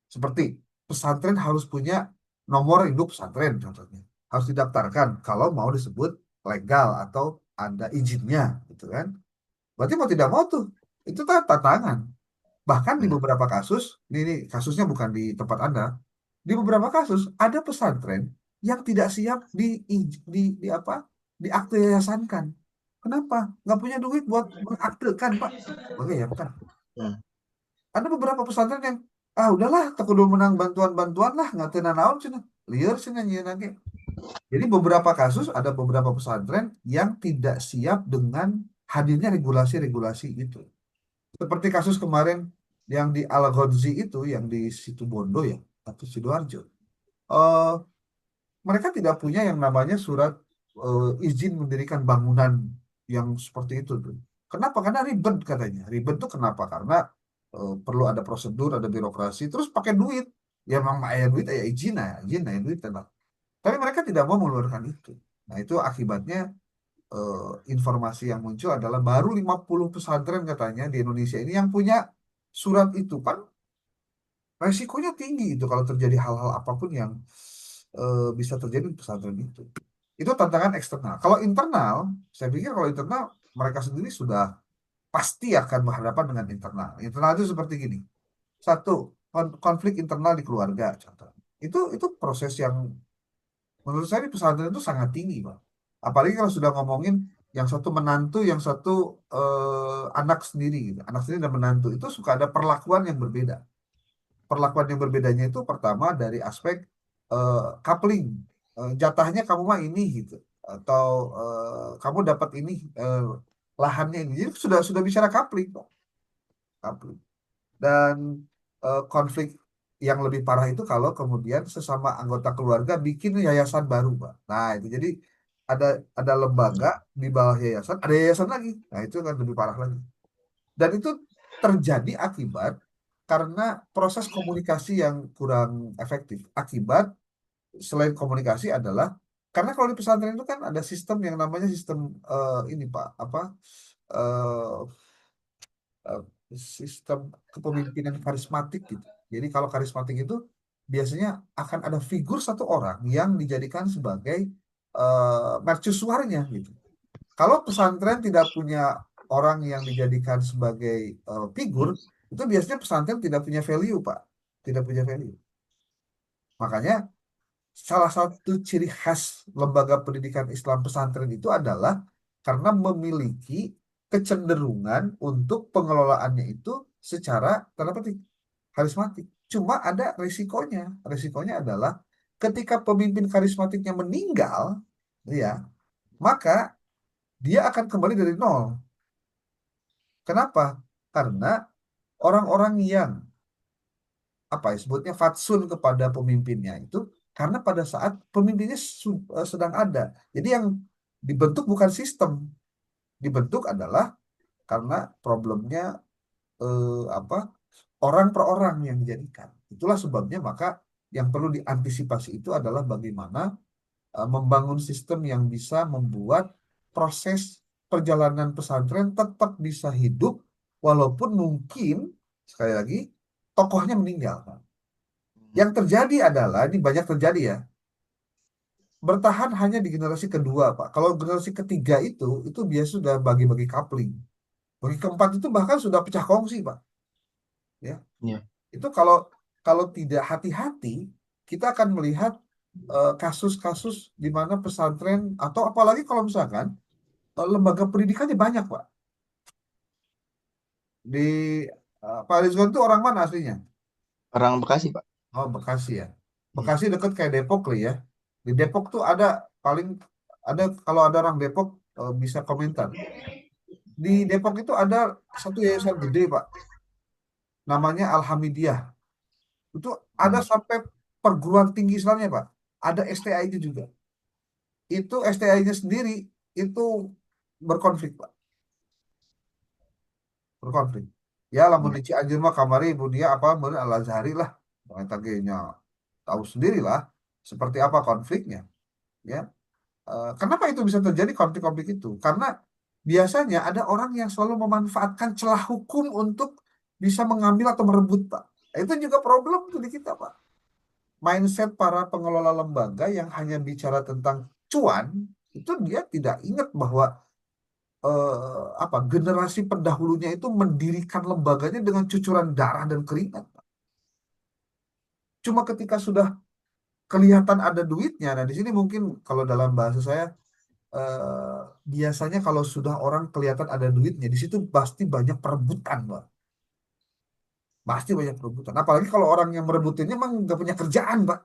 [SPEAKER 5] Seperti pesantren harus punya nomor induk pesantren contohnya, harus didaftarkan kalau mau disebut legal atau ada izinnya, gitu kan? Berarti mau tidak mau tuh, itu tantangan. Bahkan di
[SPEAKER 2] Hmm.
[SPEAKER 5] beberapa kasus, ini kasusnya bukan di tempat Anda, di beberapa kasus ada pesantren yang tidak siap di apa? Diakte yayasankan. Kenapa? Nggak punya duit buat mengaktekan, Pak. Oke ya, bukan.
[SPEAKER 2] Hmm.
[SPEAKER 5] Ada beberapa pesantren yang udahlah, tak kudu menang bantuan-bantuan lah, nggak tenan naon cina. Liar cina nyieu lagi. Jadi beberapa kasus ada beberapa pesantren yang tidak siap dengan hadirnya regulasi-regulasi itu. Seperti kasus kemarin yang di Al-Ghodzi itu, yang di Situbondo ya, atau Sidoarjo. Eh, Mereka tidak punya yang namanya surat izin mendirikan bangunan yang seperti itu tuh. Kenapa? Karena ribet katanya. Ribet tuh kenapa? Karena perlu ada prosedur, ada birokrasi, terus pakai duit. Ya memang ayah duit, ayah izin, ayah duit, tenang. Tapi mereka tidak mau mengeluarkan itu. Nah, itu akibatnya informasi yang muncul adalah baru 50 pesantren katanya di Indonesia ini yang punya surat itu. Kan resikonya tinggi itu kalau terjadi hal-hal apapun yang bisa terjadi di pesantren itu. Itu tantangan eksternal. Kalau internal, saya pikir kalau internal mereka sendiri sudah pasti akan berhadapan dengan internal. Internal itu seperti gini. Satu, konflik internal di keluarga, contoh. Itu proses yang menurut saya di pesantren itu sangat tinggi, Pak. Apalagi kalau sudah ngomongin yang satu menantu, yang satu anak sendiri, gitu. Anak sendiri dan menantu itu suka ada perlakuan yang berbeda. Perlakuan yang berbedanya itu pertama dari aspek coupling. Jatahnya kamu mah ini gitu, atau kamu dapat ini lahannya ini. Jadi sudah bicara coupling, Pak. Coupling. Dan konflik yang lebih parah itu kalau kemudian sesama anggota keluarga bikin yayasan baru, Pak. Nah, itu jadi ada ada lembaga di bawah yayasan, ada yayasan lagi. Nah, itu kan lebih parah lagi. Dan itu terjadi akibat karena proses komunikasi yang kurang efektif. Akibat selain komunikasi adalah karena kalau di pesantren itu kan ada sistem yang namanya sistem ini Pak, apa eh, eh, sistem kepemimpinan karismatik gitu. Jadi kalau karismatik itu biasanya akan ada figur satu orang yang dijadikan sebagai mercusuarnya gitu. Kalau pesantren tidak punya orang yang dijadikan sebagai figur, itu biasanya pesantren tidak punya value, Pak. Tidak punya value. Makanya salah satu ciri khas lembaga pendidikan Islam pesantren itu adalah karena memiliki kecenderungan untuk pengelolaannya itu secara tanda petik karismatik. Cuma ada risikonya. Risikonya adalah ketika pemimpin karismatiknya meninggal, ya, maka dia akan kembali dari nol. Kenapa? Karena orang-orang yang apa ya sebutnya fatsun kepada pemimpinnya itu karena pada saat pemimpinnya sedang ada. Jadi yang Dibentuk bukan sistem, dibentuk adalah karena problemnya apa orang per orang yang dijadikan. Itulah sebabnya maka yang perlu diantisipasi itu adalah bagaimana membangun sistem yang bisa membuat proses perjalanan pesantren tetap bisa hidup walaupun mungkin sekali lagi tokohnya meninggal. Yang terjadi adalah ini banyak terjadi ya, bertahan hanya di generasi kedua, Pak. Kalau generasi ketiga itu biasa sudah bagi-bagi kapling. Bagi keempat itu bahkan sudah pecah kongsi, Pak. Ya,
[SPEAKER 2] Iya.
[SPEAKER 5] itu kalau kalau tidak hati-hati, kita akan melihat kasus-kasus di mana pesantren atau apalagi kalau misalkan lembaga pendidikannya banyak, Pak. Di Pak Rizwan itu orang mana aslinya?
[SPEAKER 3] Orang Bekasi, Pak.
[SPEAKER 5] Oh, Bekasi ya.
[SPEAKER 2] Iya.
[SPEAKER 5] Bekasi dekat kayak Depok lah ya. Di Depok tuh ada paling ada kalau ada orang Depok bisa komentar. Di Depok itu ada satu yayasan gede, Pak. Namanya Alhamidiyah. Itu ada
[SPEAKER 2] Hmm.
[SPEAKER 5] sampai perguruan tinggi Islamnya, Pak. Ada STI-nya juga. Itu STI-nya sendiri itu berkonflik, Pak. Berkonflik. Ya, lamun
[SPEAKER 2] Iya.
[SPEAKER 5] di Cianjur mah kamari ibu dia apa meureun Al Azhari lah. Eta ge nya tahu sendiri lah seperti apa konfliknya, ya. Kenapa itu bisa terjadi konflik-konflik itu? Karena biasanya ada orang yang selalu memanfaatkan celah hukum untuk bisa mengambil atau merebut, Pak. Itu juga problem tuh di kita, Pak. Mindset para pengelola lembaga yang hanya bicara tentang cuan, itu dia tidak ingat bahwa apa generasi pendahulunya itu mendirikan lembaganya dengan cucuran darah dan keringat, Pak. Cuma ketika sudah kelihatan ada duitnya, nah di sini mungkin kalau dalam bahasa saya eh, biasanya kalau sudah orang kelihatan ada duitnya, di situ pasti banyak perebutan, Pak. Pasti banyak perebutan. Apalagi kalau orang yang merebutinnya emang nggak punya kerjaan, Pak.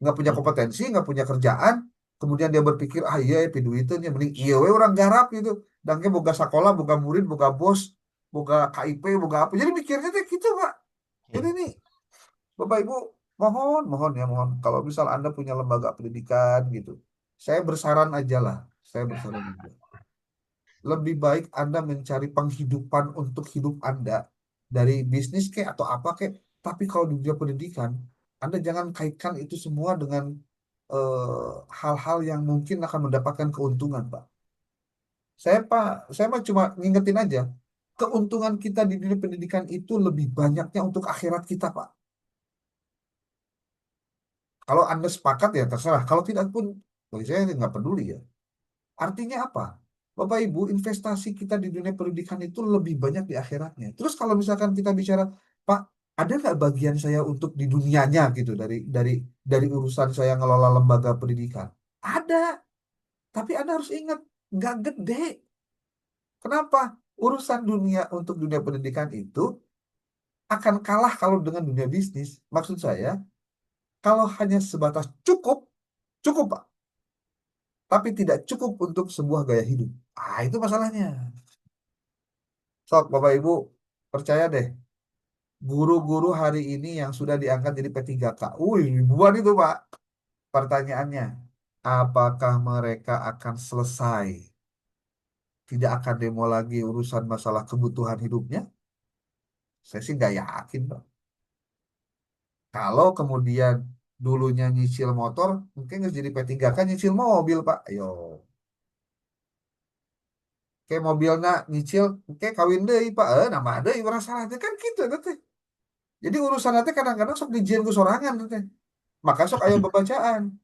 [SPEAKER 5] Nggak punya kompetensi, nggak punya kerjaan. Kemudian dia berpikir, ah iya, ya, duitnya mending iya we orang garap gitu. Dan dia boga sekolah, boga murid, boga bos, boga KIP, boga apa. Jadi mikirnya kayak gitu, Pak. Jadi
[SPEAKER 2] Iya.
[SPEAKER 5] nih, Bapak Ibu, mohon, mohon ya, mohon. Kalau misal Anda punya lembaga pendidikan gitu, saya bersaran aja lah. Saya bersaran aja. Lebih baik Anda mencari penghidupan untuk hidup Anda dari bisnis kek atau apa kek. Tapi kalau di dunia pendidikan, Anda jangan kaitkan itu semua dengan hal-hal yang mungkin akan mendapatkan keuntungan, Pak. Pak, saya mah cuma ngingetin aja. Keuntungan kita di dunia pendidikan itu lebih banyaknya untuk akhirat kita, Pak. Kalau Anda sepakat ya terserah. Kalau tidak pun, bagi saya nggak peduli ya. Artinya apa? Bapak Ibu, investasi kita di dunia pendidikan itu lebih banyak di akhiratnya. Terus kalau misalkan kita bicara, Pak, ada nggak bagian saya untuk di dunianya gitu dari urusan saya ngelola lembaga pendidikan? Ada, tapi Anda harus ingat nggak gede. Kenapa? Urusan dunia untuk dunia pendidikan itu akan kalah kalau dengan dunia bisnis. Maksud saya, kalau hanya sebatas cukup, cukup Pak, tapi tidak cukup untuk sebuah gaya hidup. Ah, itu masalahnya. Sok, Bapak Ibu, percaya deh, guru-guru hari ini yang sudah diangkat jadi P3K, ribuan itu Pak. Pertanyaannya, apakah mereka akan selesai? Tidak akan demo lagi urusan masalah kebutuhan hidupnya? Saya sih nggak yakin, Pak. Kalau kemudian dulunya nyicil motor, mungkin harus jadi P3K nyicil mobil, Pak. Ayo. Kayak mobilnya nyicil, kayak kawin deh, Pak. Nama ada orang salah. Kan gitu, teh. Jadi urusan nanti kadang-kadang sok dijieun ku sorangan, teh. Maka sok ayo bacaan.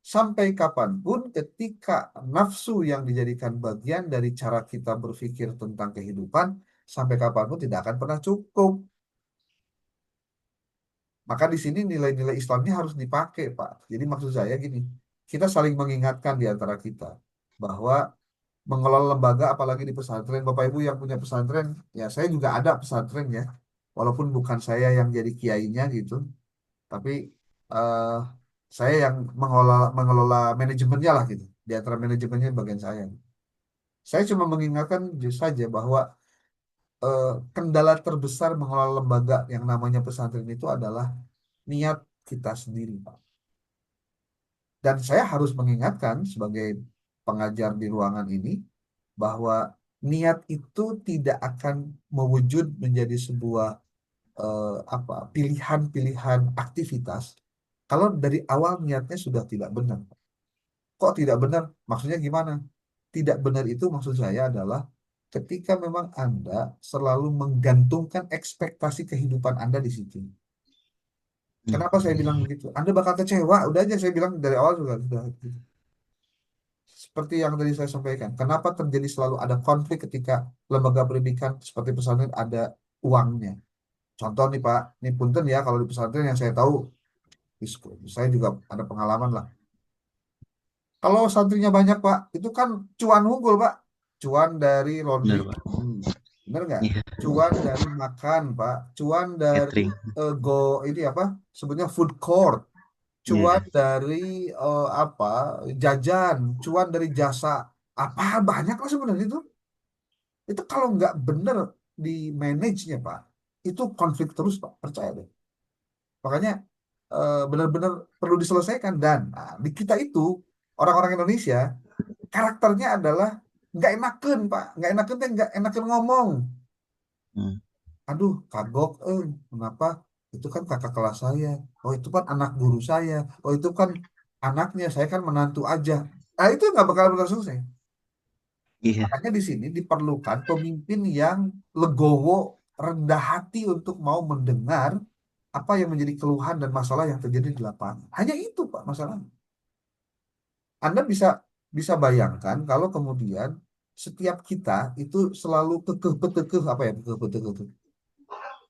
[SPEAKER 5] Sampai kapanpun ketika nafsu yang dijadikan bagian dari cara kita berpikir tentang kehidupan, sampai kapanpun tidak akan pernah cukup. Maka di sini nilai-nilai Islamnya harus dipakai, Pak. Jadi maksud saya gini, kita saling mengingatkan di antara kita bahwa mengelola lembaga, apalagi di pesantren, Bapak Ibu yang punya pesantren, ya saya juga ada pesantren ya, walaupun bukan saya yang jadi kiainya gitu, tapi eh, saya yang mengelola mengelola manajemennya lah gitu. Di antara manajemennya bagian saya. Saya cuma mengingatkan saja bahwa kendala terbesar mengelola lembaga yang namanya pesantren itu adalah niat kita sendiri, Pak. Dan saya harus mengingatkan sebagai pengajar di ruangan ini bahwa niat itu tidak akan mewujud menjadi sebuah pilihan-pilihan aktivitas kalau dari awal niatnya sudah tidak benar. Kok tidak benar? Maksudnya gimana? Tidak benar itu maksud saya adalah ketika memang Anda selalu menggantungkan ekspektasi kehidupan Anda di situ. Kenapa saya bilang begitu? Anda bakal kecewa. Udah aja saya bilang dari awal juga sudah. Gitu. Seperti yang tadi saya sampaikan. Kenapa terjadi selalu ada konflik ketika lembaga pendidikan seperti pesantren ada uangnya? Contoh nih Pak, ini punten ya kalau di pesantren yang saya tahu, saya juga ada pengalaman lah. Kalau santrinya banyak Pak, itu kan cuan unggul Pak. Cuan dari laundry.
[SPEAKER 1] Benar, Pak.
[SPEAKER 5] Bener nggak?
[SPEAKER 1] Iya,
[SPEAKER 5] Cuan dari makan Pak. Cuan dari
[SPEAKER 1] catering.
[SPEAKER 5] go ini apa? Sebutnya food court. Cuan
[SPEAKER 1] Iya,
[SPEAKER 5] dari apa? Jajan. Cuan dari jasa. Apa banyak lah sebenarnya itu. Itu kalau nggak bener di manage-nya Pak, itu konflik terus Pak. Percaya deh. Makanya benar-benar perlu diselesaikan dan di kita itu orang-orang Indonesia karakternya adalah nggak enaken Pak, nggak enaken teh nggak enaken ngomong.
[SPEAKER 1] Hmm.
[SPEAKER 5] Aduh kagok, kenapa? Itu kan kakak kelas saya. Oh itu kan anak guru saya. Oh itu kan anaknya, saya kan menantu aja. Nah itu nggak bakal pernah selesai.
[SPEAKER 1] Iya,
[SPEAKER 5] Makanya di sini diperlukan pemimpin yang legowo, rendah hati untuk mau mendengar apa yang menjadi keluhan dan masalah yang terjadi di lapangan. Hanya itu Pak masalahnya. Anda bisa bisa bayangkan kalau kemudian setiap kita itu selalu kekeh betekeh apa ya kekeh betekeh itu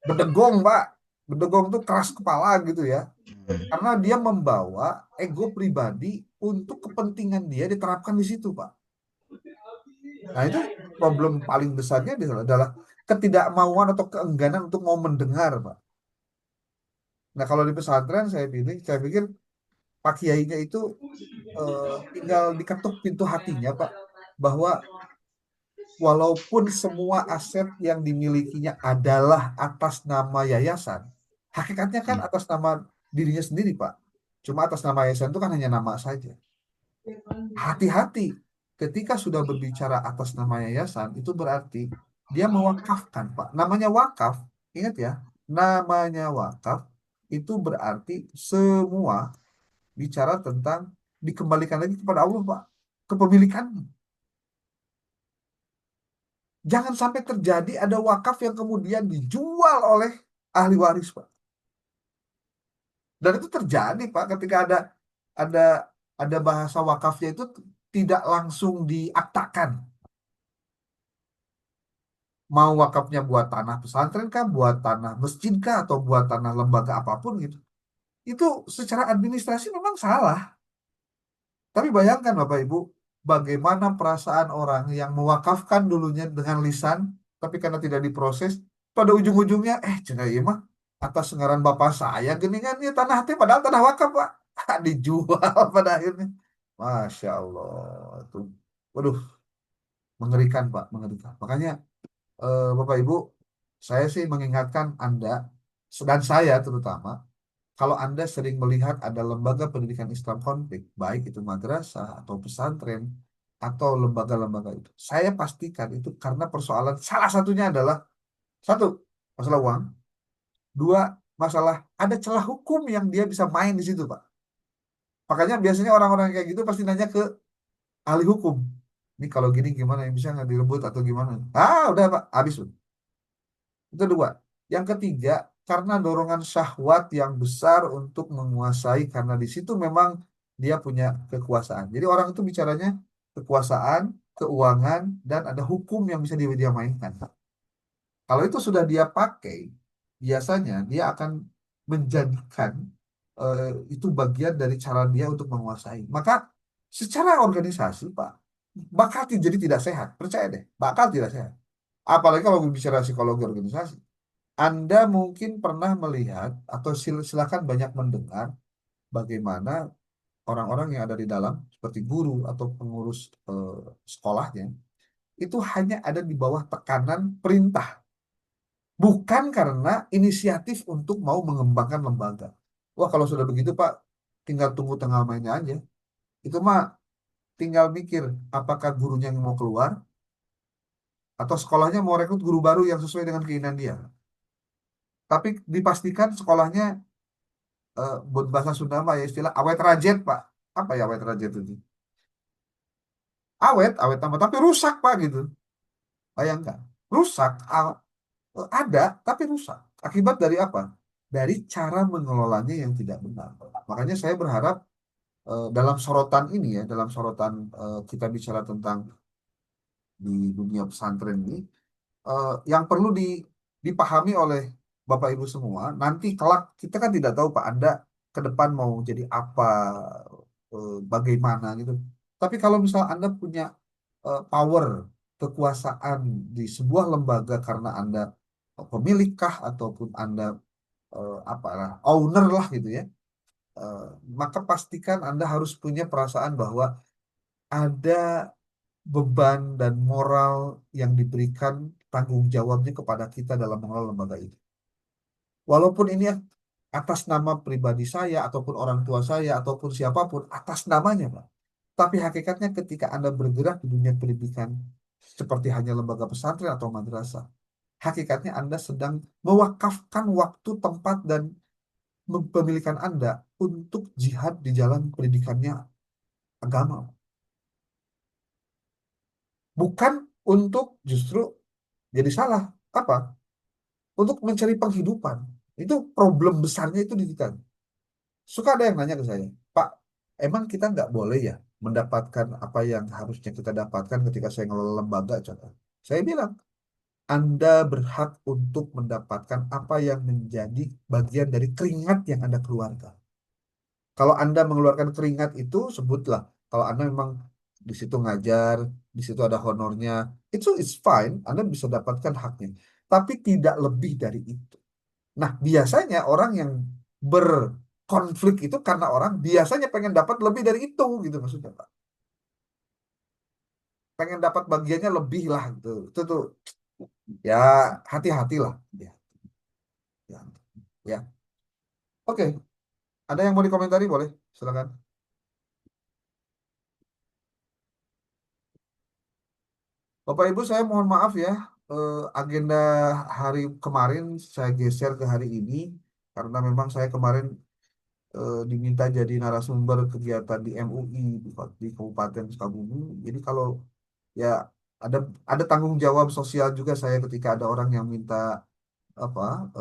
[SPEAKER 5] bedegong Pak, bedegong itu keras kepala gitu ya, karena dia membawa ego pribadi untuk kepentingan dia diterapkan di situ Pak. Nah itu problem paling besarnya adalah ketidakmauan atau keengganan untuk mau mendengar Pak. Nah kalau di pesantren saya pikir Pak Kiainya itu tinggal diketuk pintu hatinya Pak, bahwa walaupun semua aset yang dimilikinya adalah atas nama yayasan, hakikatnya kan
[SPEAKER 1] iya,
[SPEAKER 5] atas nama dirinya sendiri, Pak. Cuma atas nama yayasan itu kan hanya nama saja. Hati-hati, ketika sudah berbicara atas nama yayasan, itu berarti dia mewakafkan, Pak. Namanya wakaf, ingat ya, namanya wakaf itu berarti semua bicara tentang dikembalikan lagi kepada Allah, Pak. Kepemilikannya. Jangan sampai terjadi ada wakaf yang kemudian dijual oleh ahli waris, Pak. Dan itu terjadi, Pak, ketika ada ada bahasa wakafnya itu tidak langsung diaktakan. Mau wakafnya buat tanah pesantren kah, buat tanah masjid kah, atau buat tanah lembaga apapun gitu. Itu secara administrasi memang salah. Tapi bayangkan Bapak Ibu, bagaimana perasaan orang yang mewakafkan dulunya dengan lisan, tapi karena tidak diproses, pada ujung-ujungnya, cenah ieu mah atas anggaran bapak saya geningan ya tanah teh padahal tanah wakaf Pak. Dijual pada akhirnya. Masya Allah. Itu, waduh, mengerikan Pak, mengerikan. Makanya Bapak Ibu, saya sih mengingatkan Anda, dan saya terutama, kalau Anda sering melihat ada lembaga pendidikan Islam konflik, baik itu madrasah atau pesantren atau lembaga-lembaga itu, saya pastikan itu karena persoalan salah satunya adalah satu, masalah uang, dua, masalah ada celah hukum yang dia bisa main di situ, Pak. Makanya biasanya orang-orang yang kayak gitu pasti nanya ke ahli hukum. Ini kalau gini gimana yang bisa nggak direbut atau gimana? Udah Pak, habis. Itu dua. Yang ketiga, karena dorongan syahwat yang besar untuk menguasai, karena di situ memang dia punya kekuasaan. Jadi orang itu bicaranya kekuasaan, keuangan, dan ada hukum yang bisa dia mainkan. Kalau itu sudah dia pakai, biasanya dia akan menjadikan eh, itu bagian dari cara dia untuk menguasai. Maka secara organisasi, Pak, bakal jadi tidak sehat. Percaya deh, bakal tidak sehat. Apalagi kalau bicara psikologi organisasi. Anda mungkin pernah melihat atau silakan banyak mendengar bagaimana orang-orang yang ada di dalam seperti guru atau pengurus sekolahnya itu hanya ada di bawah tekanan perintah, bukan karena inisiatif untuk mau mengembangkan lembaga. Wah, kalau sudah begitu Pak, tinggal tunggu tanggal mainnya aja. Itu mah tinggal mikir apakah gurunya yang mau keluar atau sekolahnya mau rekrut guru baru yang sesuai dengan keinginan dia. Tapi dipastikan sekolahnya buat bahasa Sunda mah ya istilah awet rajet, Pak. Apa ya awet rajet itu? Awet, awet tambah tapi rusak, Pak gitu. Bayangkan, rusak ada tapi rusak. Akibat dari apa? Dari cara mengelolanya yang tidak benar. Makanya saya berharap dalam sorotan ini ya, dalam sorotan kita bicara tentang di dunia pesantren ini, yang perlu dipahami oleh Bapak Ibu semua, nanti kelak kita kan tidak tahu Pak Anda ke depan mau jadi apa, bagaimana gitu. Tapi kalau misal Anda punya power, kekuasaan di sebuah lembaga karena Anda pemilik kah ataupun Anda apalah owner lah gitu ya, eh, maka pastikan Anda harus punya perasaan bahwa ada beban dan moral yang diberikan tanggung jawabnya kepada kita dalam mengelola lembaga itu. Walaupun ini atas nama pribadi saya ataupun orang tua saya ataupun siapapun atas namanya, Pak. Tapi hakikatnya ketika Anda bergerak di dunia pendidikan seperti hanya lembaga pesantren atau madrasah, hakikatnya Anda sedang mewakafkan waktu, tempat, dan pemilikan Anda untuk jihad di jalan pendidikannya agama. Bukan untuk justru jadi salah. Apa? Untuk mencari penghidupan. Itu problem besarnya itu di kita. Suka ada yang nanya ke saya, Pak, emang kita nggak boleh ya mendapatkan apa yang harusnya kita dapatkan ketika saya ngelola lembaga, contoh. Saya bilang, Anda berhak untuk mendapatkan apa yang menjadi bagian dari keringat yang Anda keluarkan. Kalau Anda mengeluarkan keringat itu, sebutlah. Kalau Anda memang di situ ngajar, di situ ada honornya, itu it's fine, Anda bisa dapatkan haknya. Tapi tidak lebih dari itu. Nah, biasanya orang yang berkonflik itu karena orang biasanya pengen dapat lebih dari itu, gitu maksudnya, Pak. Pengen dapat bagiannya lebih lah, gitu. Itu tuh, ya hati-hatilah. Ya, ya, ya. Oke, ada yang mau dikomentari, boleh? Silakan. Bapak Ibu, saya mohon maaf ya, agenda hari kemarin saya geser ke hari ini karena memang saya kemarin diminta jadi narasumber kegiatan di MUI di Kabupaten Sukabumi. Jadi kalau ya ada ada tanggung jawab sosial juga saya ketika ada orang yang minta apa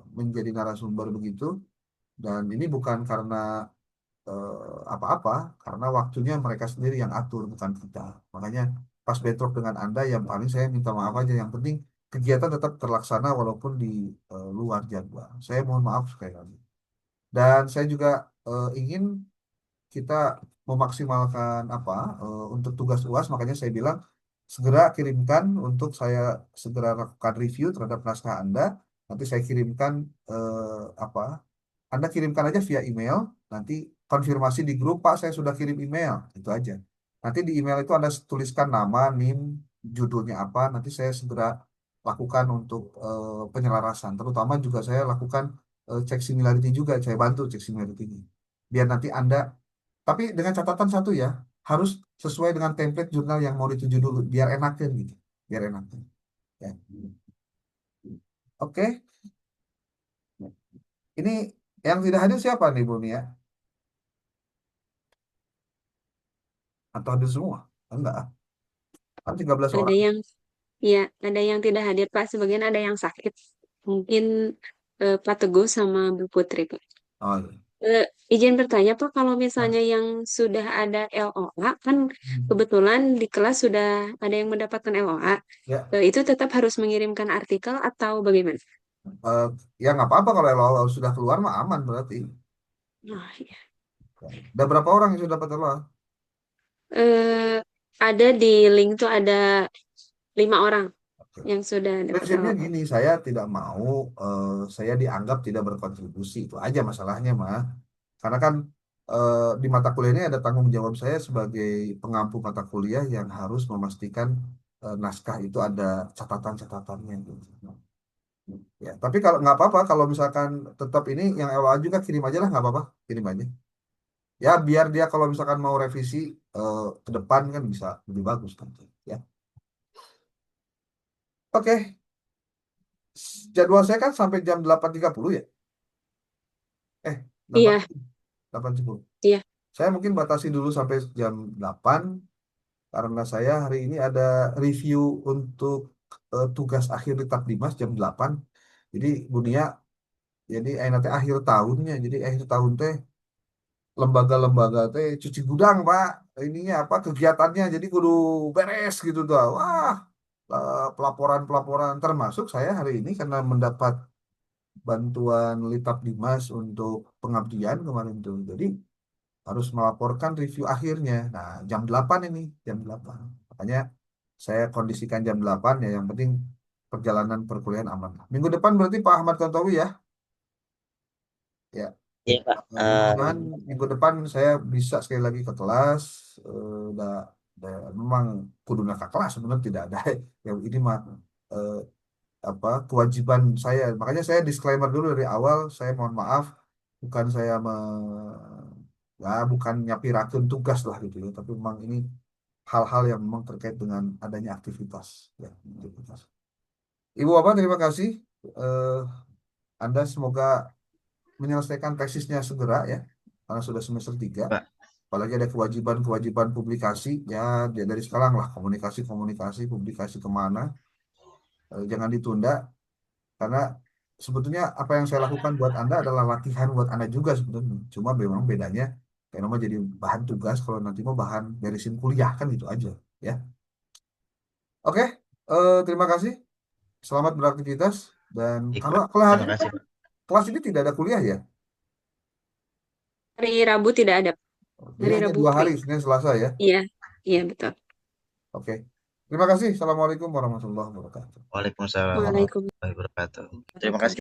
[SPEAKER 5] menjadi narasumber begitu. Dan ini bukan karena apa-apa karena waktunya mereka sendiri yang atur bukan kita. Makanya pas bentrok dengan Anda yang paling saya minta maaf aja. Yang penting kegiatan tetap terlaksana walaupun di luar jadwal. Saya mohon maaf sekali lagi. Dan saya juga ingin kita memaksimalkan apa untuk tugas UAS. Makanya saya bilang segera kirimkan untuk saya segera lakukan review terhadap naskah Anda. Nanti saya kirimkan apa anda kirimkan aja via email, nanti konfirmasi di grup, Pak, saya sudah kirim email, itu aja. Nanti di email itu Anda tuliskan nama, NIM, judulnya apa, nanti saya segera lakukan untuk penyelarasan. Terutama juga saya lakukan cek similarity juga, saya bantu cek similarity-nya. Biar nanti Anda, tapi dengan catatan satu ya, harus sesuai dengan template jurnal yang mau dituju dulu, biar enakan gitu, biar enakan. Ya. Oke, ini yang tidak hadir siapa nih, Bu Nia? Atau hadir semua? Enggak, kan 13
[SPEAKER 4] Ada
[SPEAKER 5] orang.
[SPEAKER 4] yang ya, ada yang tidak hadir Pak, sebagian ada yang sakit. Mungkin Pak Teguh sama Bu Putri Pak.
[SPEAKER 5] Oh, iya.
[SPEAKER 4] Izin bertanya Pak, kalau
[SPEAKER 5] Nah,
[SPEAKER 4] misalnya yang sudah ada LOA, kan
[SPEAKER 5] hmm.
[SPEAKER 4] kebetulan di kelas sudah ada yang mendapatkan LOA,
[SPEAKER 5] Ya,
[SPEAKER 4] itu tetap harus mengirimkan artikel atau bagaimana?
[SPEAKER 5] eh, ya nggak apa-apa kalau sudah keluar mah aman berarti.
[SPEAKER 4] Oh, iya.
[SPEAKER 5] Ada berapa orang yang sudah dapat apa?
[SPEAKER 4] Eh, ada di link tuh ada 5 orang
[SPEAKER 5] Oke.
[SPEAKER 4] yang sudah dapat
[SPEAKER 5] Prinsipnya
[SPEAKER 4] LOA.
[SPEAKER 5] gini, saya tidak mau saya dianggap tidak berkontribusi. Itu aja masalahnya mah. Karena kan di mata kuliah ini ada tanggung jawab saya sebagai pengampu mata kuliah yang harus memastikan naskah itu ada catatan-catatannya gitu. Ya, tapi kalau nggak apa-apa kalau misalkan tetap ini yang LOA juga kirim aja lah nggak apa-apa kirim aja. Ya biar dia kalau misalkan mau revisi ke depan kan bisa lebih bagus kan. Ya. Oke, jadwal saya kan sampai jam 8.30 ya. Eh,
[SPEAKER 4] Iya,
[SPEAKER 5] 8.30.
[SPEAKER 4] iya.
[SPEAKER 5] Saya mungkin batasi dulu sampai jam 8 karena saya hari ini ada review untuk tugas akhir di Takdimas jam 8. Jadi Bunia, jadi nanti akhir tahunnya, jadi akhir tahun teh lembaga-lembaga teh cuci gudang Pak, ininya apa kegiatannya, jadi kudu beres gitu tuh. Wah, pelaporan-pelaporan termasuk saya hari ini karena mendapat bantuan Litap Dimas untuk pengabdian kemarin tuh. Jadi harus melaporkan review akhirnya. Nah, jam 8 ini, jam 8. Makanya saya kondisikan jam 8 ya, yang penting perjalanan perkuliahan aman. Minggu depan berarti Pak Ahmad Tantowi ya. Ya,
[SPEAKER 1] Iya Pak.
[SPEAKER 5] mudah-mudahan minggu depan saya bisa sekali lagi ke kelas. Udah, memang kudunya ke kelas sebenarnya tidak ada. Yang ini mah eh, apa kewajiban saya. Makanya saya disclaimer dulu dari awal. Saya mohon maaf, bukan saya ya bukan nyapirakeun tugas lah gitu ya. Tapi memang ini hal-hal yang memang terkait dengan adanya aktivitas. Ya, aktivitas. Ibu Bapak terima kasih. Eh, Anda semoga menyelesaikan tesisnya segera ya, karena sudah semester 3.
[SPEAKER 2] Pak.
[SPEAKER 5] Apalagi ada kewajiban-kewajiban publikasi, ya dari sekarang lah komunikasi-komunikasi, publikasi kemana, jangan ditunda, karena sebetulnya apa yang saya lakukan buat Anda adalah latihan buat Anda juga sebetulnya. Cuma memang bedanya, kayak nama jadi bahan tugas, kalau nanti mau bahan beresin kuliah, kan gitu aja. Ya, oke, terima kasih, selamat beraktivitas, dan
[SPEAKER 2] Baik,
[SPEAKER 5] kalau
[SPEAKER 2] Pak.
[SPEAKER 5] kalau hari
[SPEAKER 2] Terima
[SPEAKER 5] ini
[SPEAKER 2] kasih,
[SPEAKER 5] kan
[SPEAKER 2] Pak.
[SPEAKER 5] kelas ini tidak ada kuliah ya,
[SPEAKER 4] Hari Rabu tidak ada.
[SPEAKER 5] jadi
[SPEAKER 4] Hari
[SPEAKER 5] hanya
[SPEAKER 4] Rabu
[SPEAKER 5] 2 hari,
[SPEAKER 4] free.
[SPEAKER 5] Senin Selasa ya.
[SPEAKER 4] Iya, iya betul.
[SPEAKER 5] Oke. Terima kasih. Assalamualaikum warahmatullahi wabarakatuh.
[SPEAKER 2] Waalaikumsalam
[SPEAKER 4] Waalaikumsalam
[SPEAKER 2] warahmatullahi wabarakatuh. Terima
[SPEAKER 4] warahmatullahi
[SPEAKER 2] kasih.